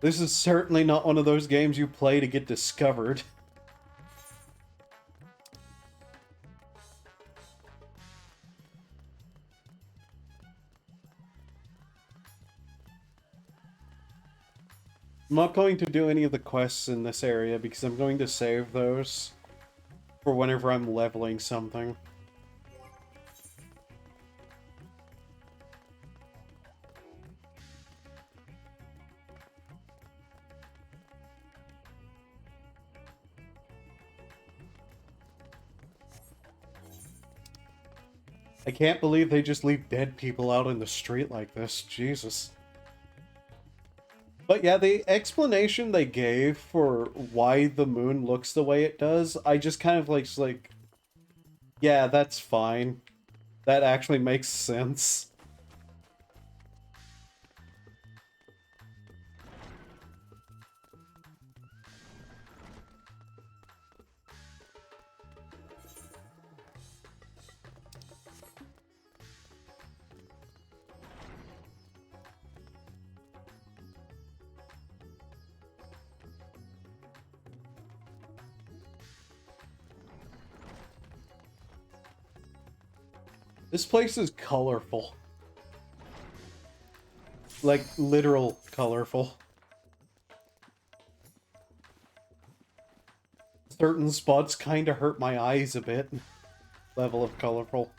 This is certainly not one of those games you play to get discovered. I'm not going to do any of the quests in this area because I'm going to save those for whenever I'm leveling something. I can't believe they just leave dead people out in the street like this. Jesus. But yeah, the explanation they gave for why the moon looks the way it does, I just kind of like, yeah, that's fine. That actually makes sense. This place is colorful. Like, literal colorful. Certain spots kind of hurt my eyes a bit. Level of colorful.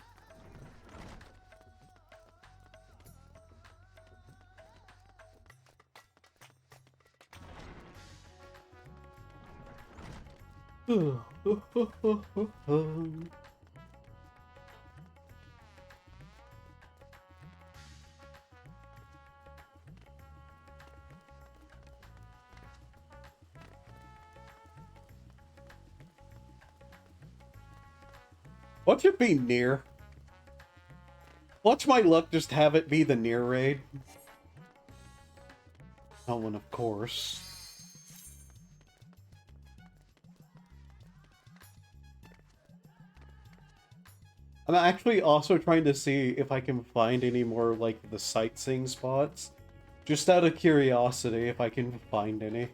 Watch it be near. Watch my luck just have it be the near raid. Not one, of course. I'm actually also trying to see if I can find any more, like, the sightseeing spots. Just out of curiosity, if I can find any.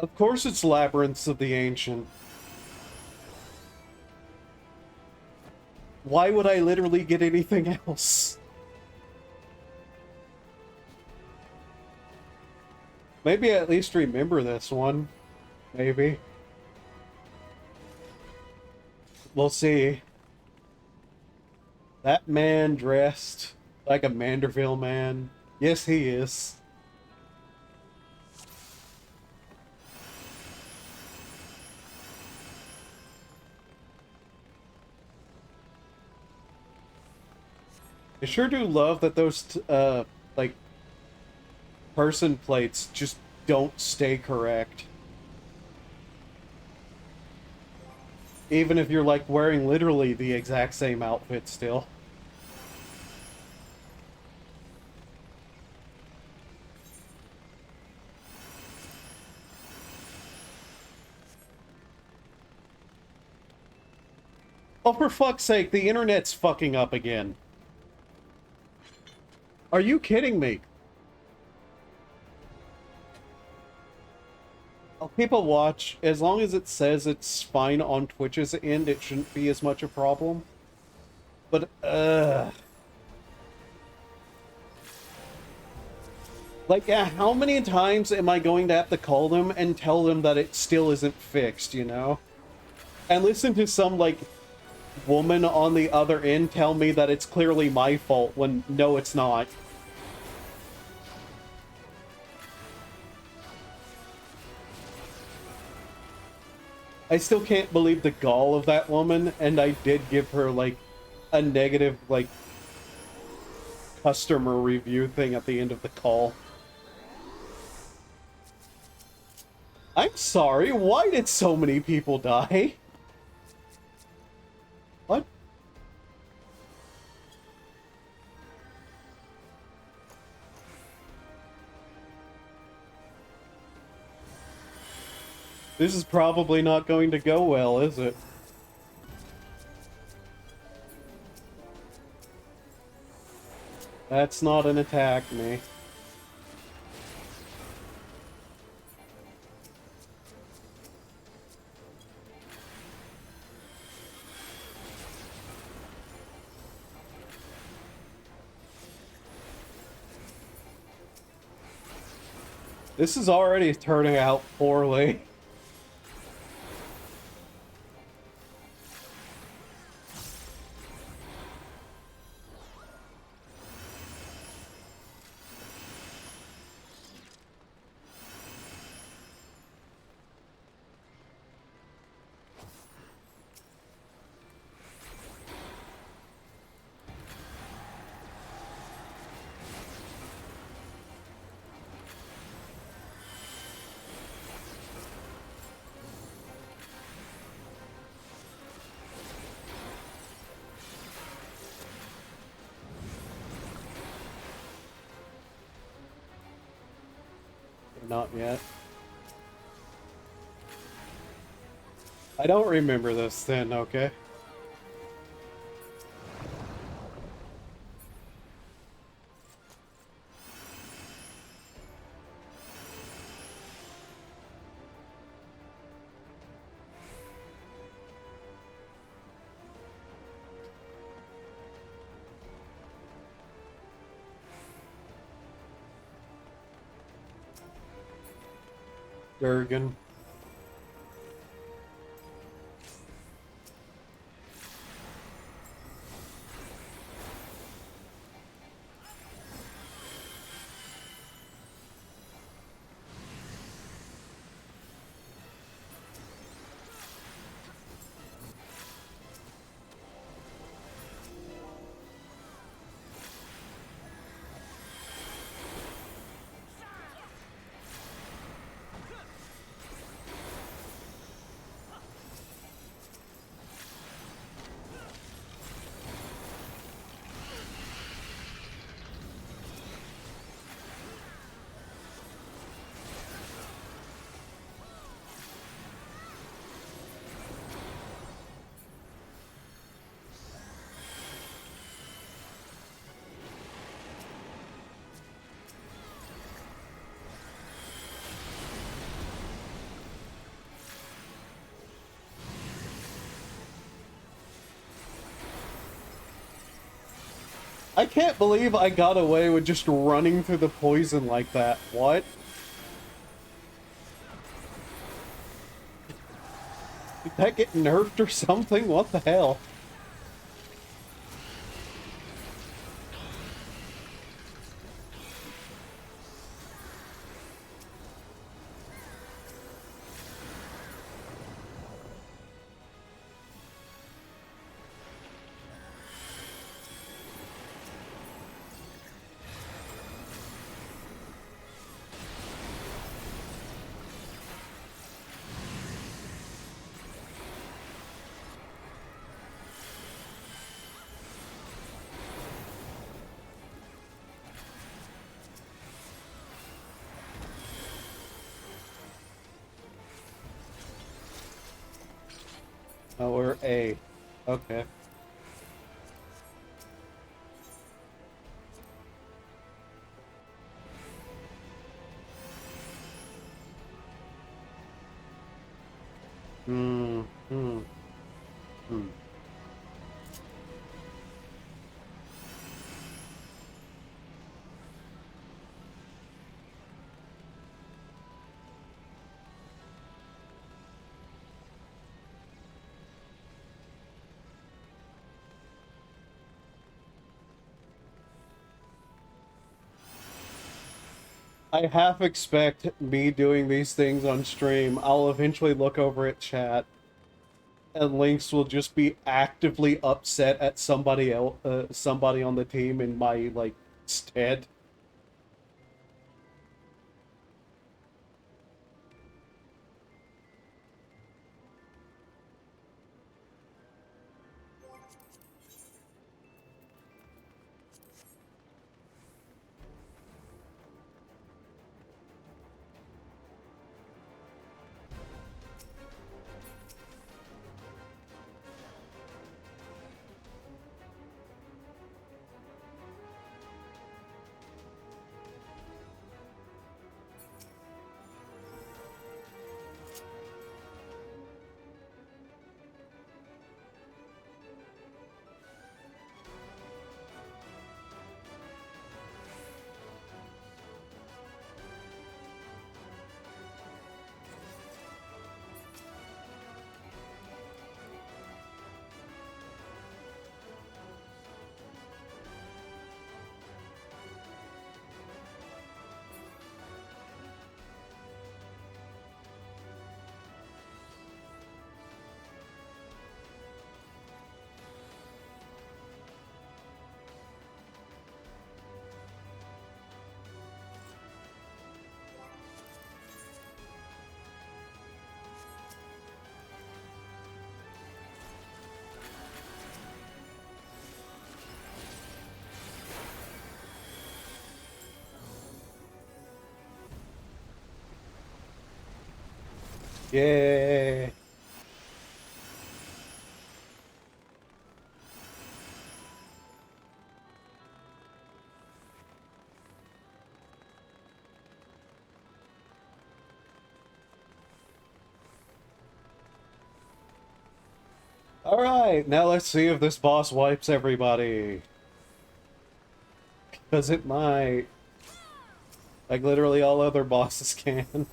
Of course it's Labyrinths of the Ancient. Why would I literally get anything else? Maybe I at least remember this one. Maybe. We'll see. That man dressed like a Manderville man. Yes, he is. I sure do love that those, like, person plates just don't stay correct. Even if you're, like, wearing literally the exact same outfit still. Oh, for fuck's sake, the internet's fucking up again. Are you kidding me? People watch. As long as it says it's fine on Twitch's end, it shouldn't be as much a problem. But, like, how many times am I going to have to call them and tell them that it still isn't fixed, you know? And listen to some, like, woman on the other end tell me that it's clearly my fault when no, it's not. I still can't believe the gall of that woman, and I did give her, like, a negative, like, customer review thing at the end of the call. I'm sorry, why did so many people die? What? This is probably not going to go well, is it? That's not an attack me. This is already turning out poorly. Not yet. I don't remember this then, okay? Durgan. I can't believe I got away with just running through the poison like that. What? Did that get nerfed or something? What the hell? Oh, we're A. Okay. Hmm. Hmm. Hmm. I half expect me doing these things on stream. I'll eventually look over at chat, and Lynx will just be actively upset at somebody else, somebody on the team in my like stead. Yay! Alright, now let's see if this boss wipes everybody. Because it might. Like literally all other bosses can.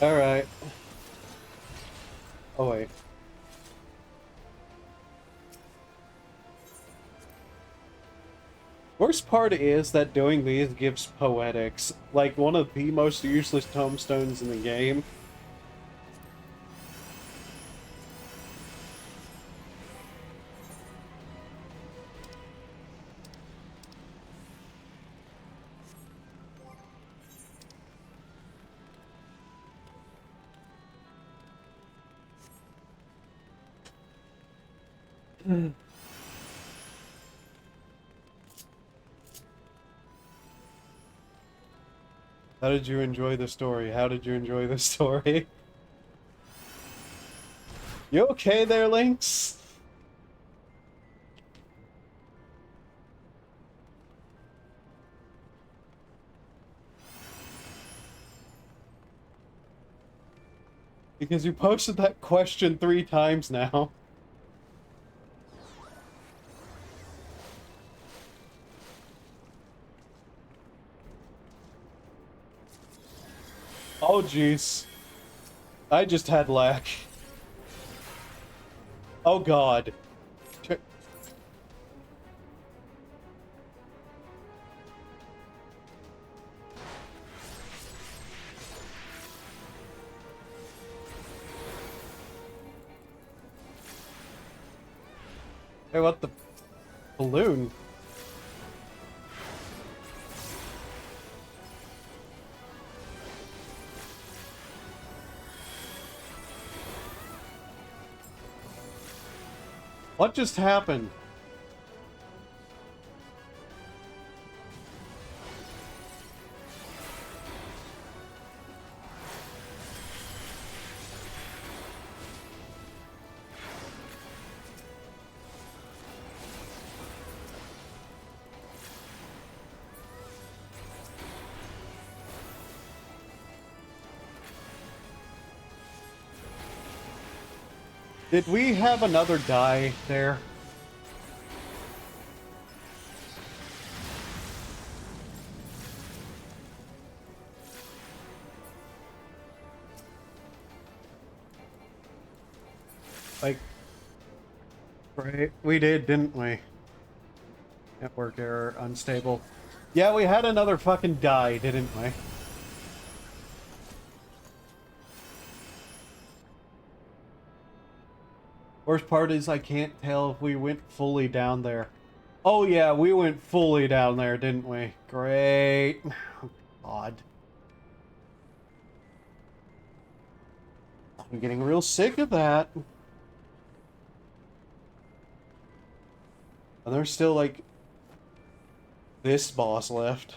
Alright. Oh, wait. Worst part is that doing these gives Poetics, like, one of the most useless tombstones in the game. How did you enjoy the story? How did you enjoy the story? You okay there, Lynx? Because you posted that question 3 times now. Oh, jeez. I just had lack. Oh, God. Hey, what the... balloon? What just happened? Did we have another die there? Like, right, we did, didn't we? Network error, unstable. Yeah, we had another fucking die, didn't we? Worst part is I can't tell if we went fully down there. Oh yeah, we went fully down there, didn't we? Great. Oh, God. I'm getting real sick of that. And there's still, like, this boss left.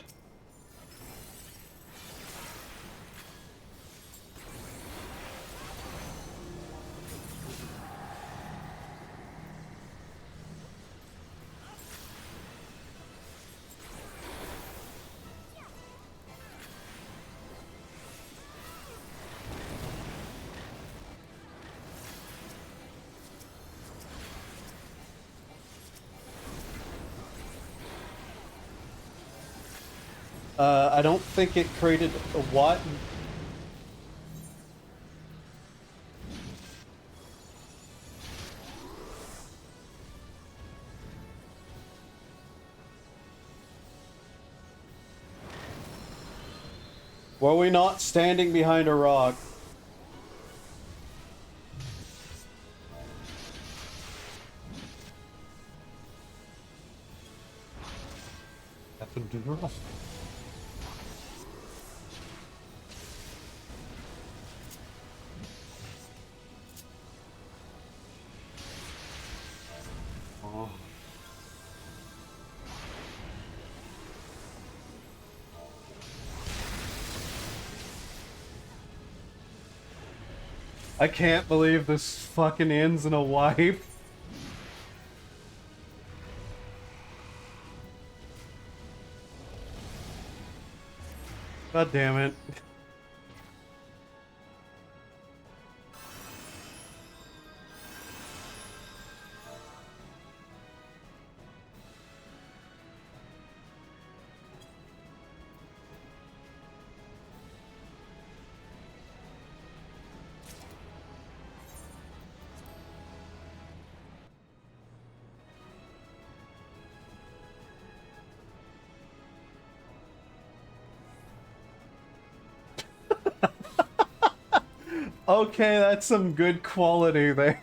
I don't think it created a what? Were we not standing behind a rock? Happened to the rock. Oh. I can't believe this fucking ends in a wipe. God damn it. Okay, that's some good quality there.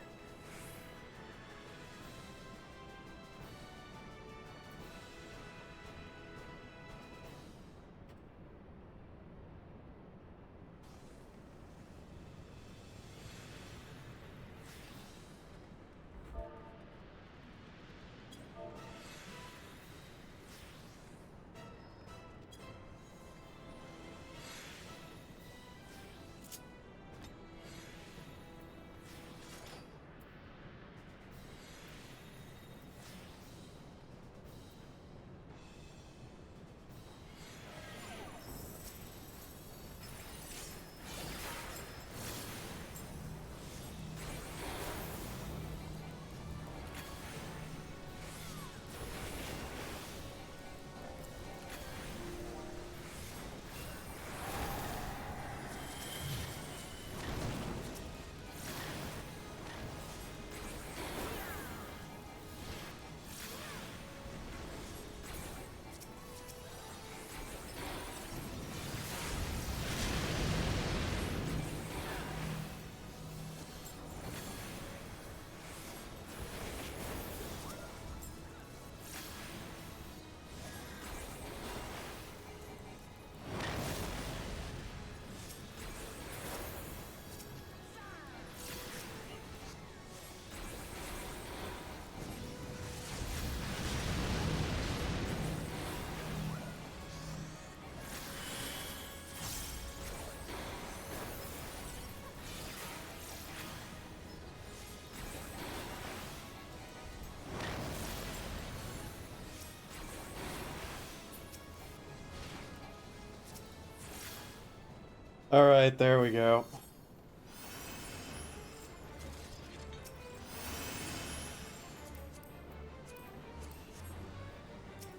Alright, there we go.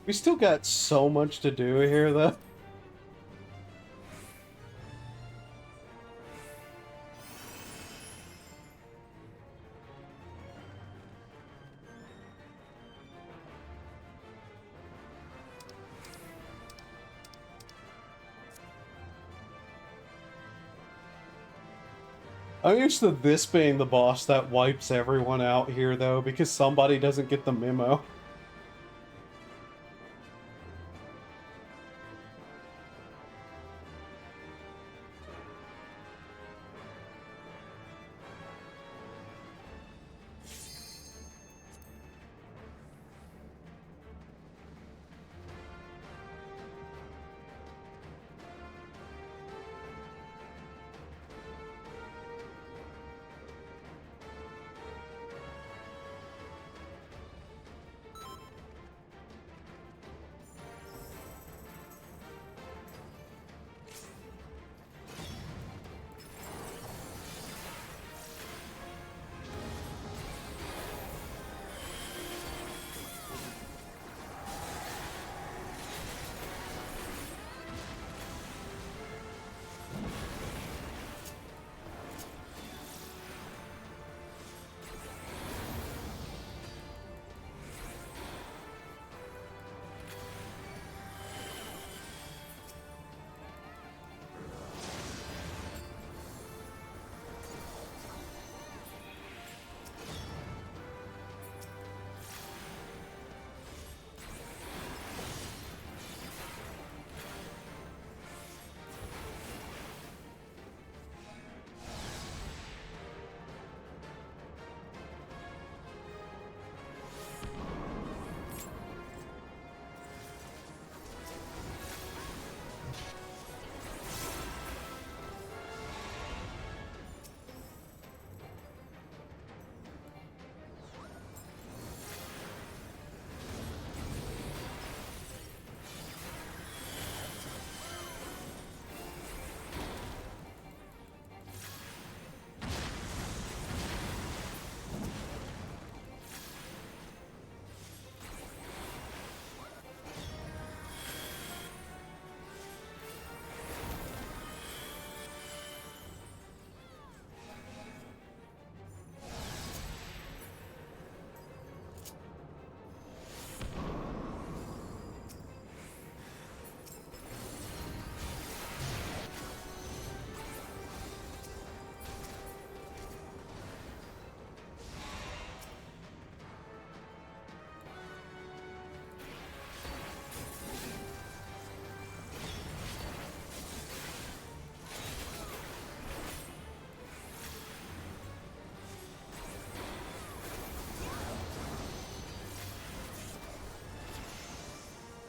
We still got so much to do here, though. I'm used to this being the boss that wipes everyone out here, though, because somebody doesn't get the memo.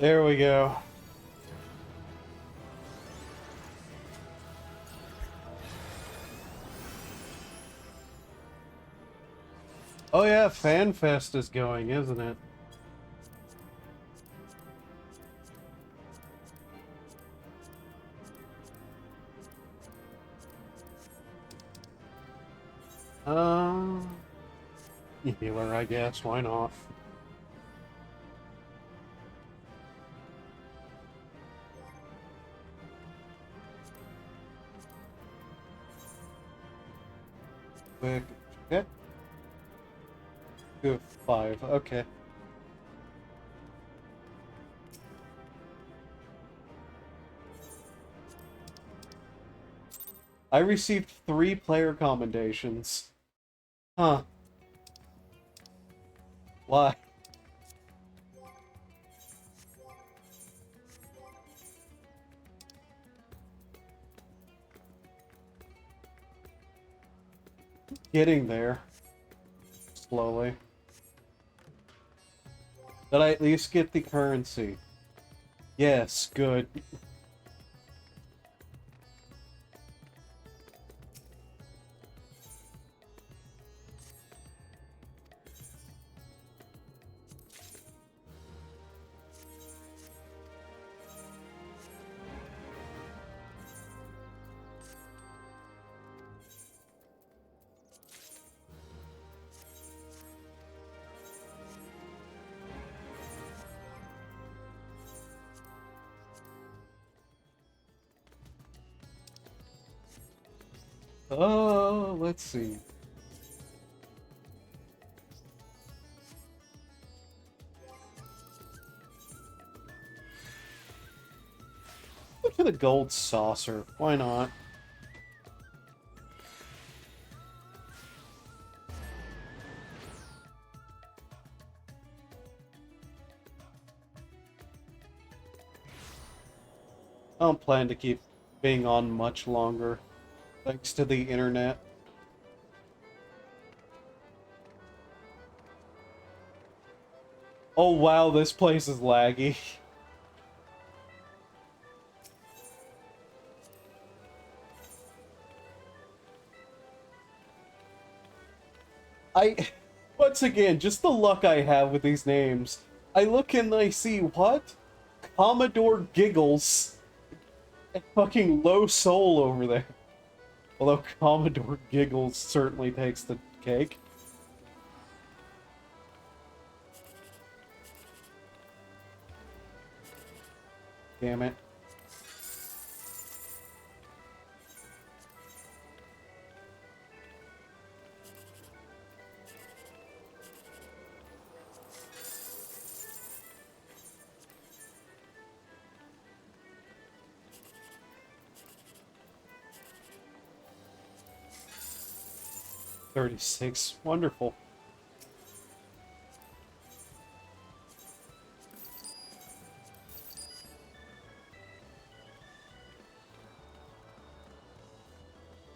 There we go. Oh yeah, FanFest is going, isn't it? Healer, I guess. Why not? Quick check. 2 of 5. Okay. I received 3 player commendations. Huh. Why? Getting there. Slowly. Did I at least get the currency? Yes, good. Oh, let's see. Look at the gold saucer. Why not? I don't plan to keep being on much longer, thanks to the internet. Oh wow, this place is laggy. Once again, just the luck I have with these names. I look and I see, what? Commodore Giggles. And fucking Low Soul over there. Although Commodore Giggles certainly takes the cake. Damn it. $36. Wonderful.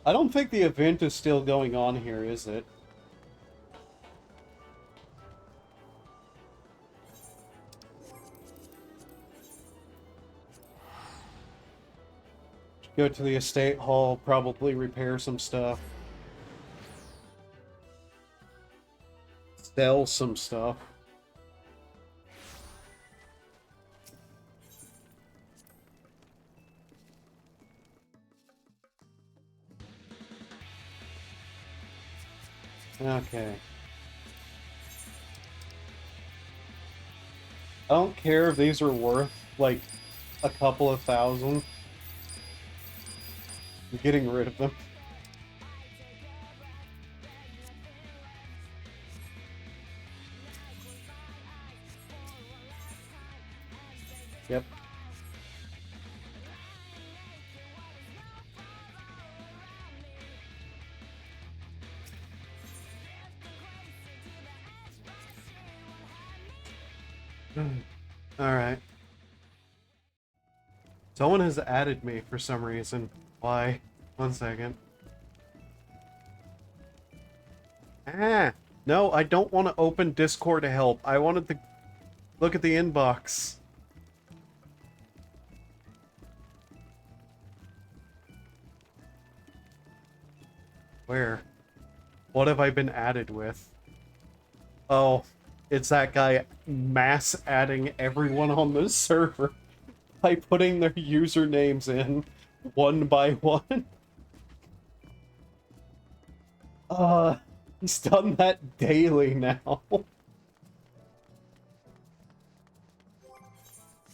I don't think the event is still going on here, is it? Go to the estate hall, probably repair some stuff. Sell some stuff. Okay. I don't care if these are worth, like, a couple of thousand. I'm getting rid of them. Yep. Alright. Someone has added me for some reason. Why? 1 second. Ah! No, I don't want to open Discord to help. I wanted to look at the inbox. Where? What have I been added with? Oh, it's that guy mass adding everyone on the server by putting their usernames in one by one. He's done that daily now.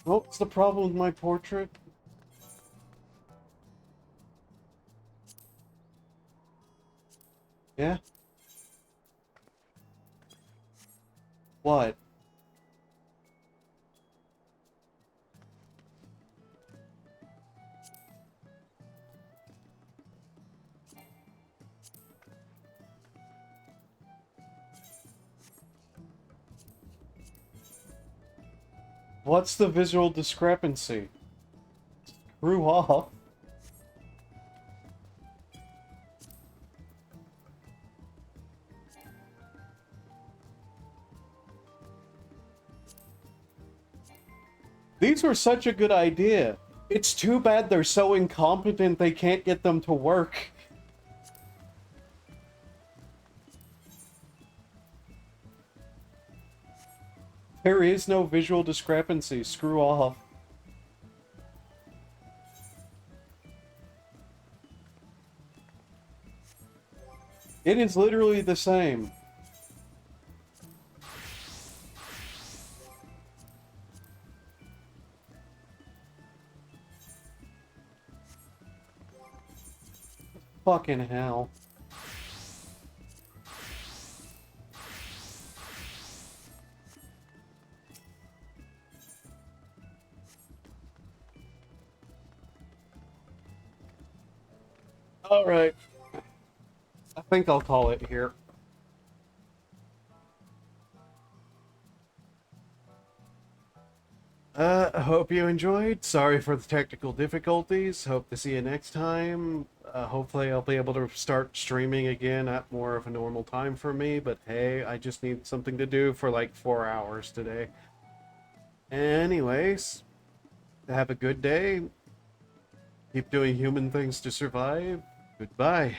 What's the problem with my portrait? Yeah? What? What's the visual discrepancy? Screw off. These were such a good idea. It's too bad they're so incompetent they can't get them to work. There is no visual discrepancy. Screw off. It is literally the same. Fucking hell. Alright. I think I'll call it here. Hope you enjoyed. Sorry for the technical difficulties. Hope to see you next time. Hopefully I'll be able to start streaming again at more of a normal time for me, but hey, I just need something to do for like 4 hours today. Anyways, have a good day. Keep doing human things to survive. Goodbye.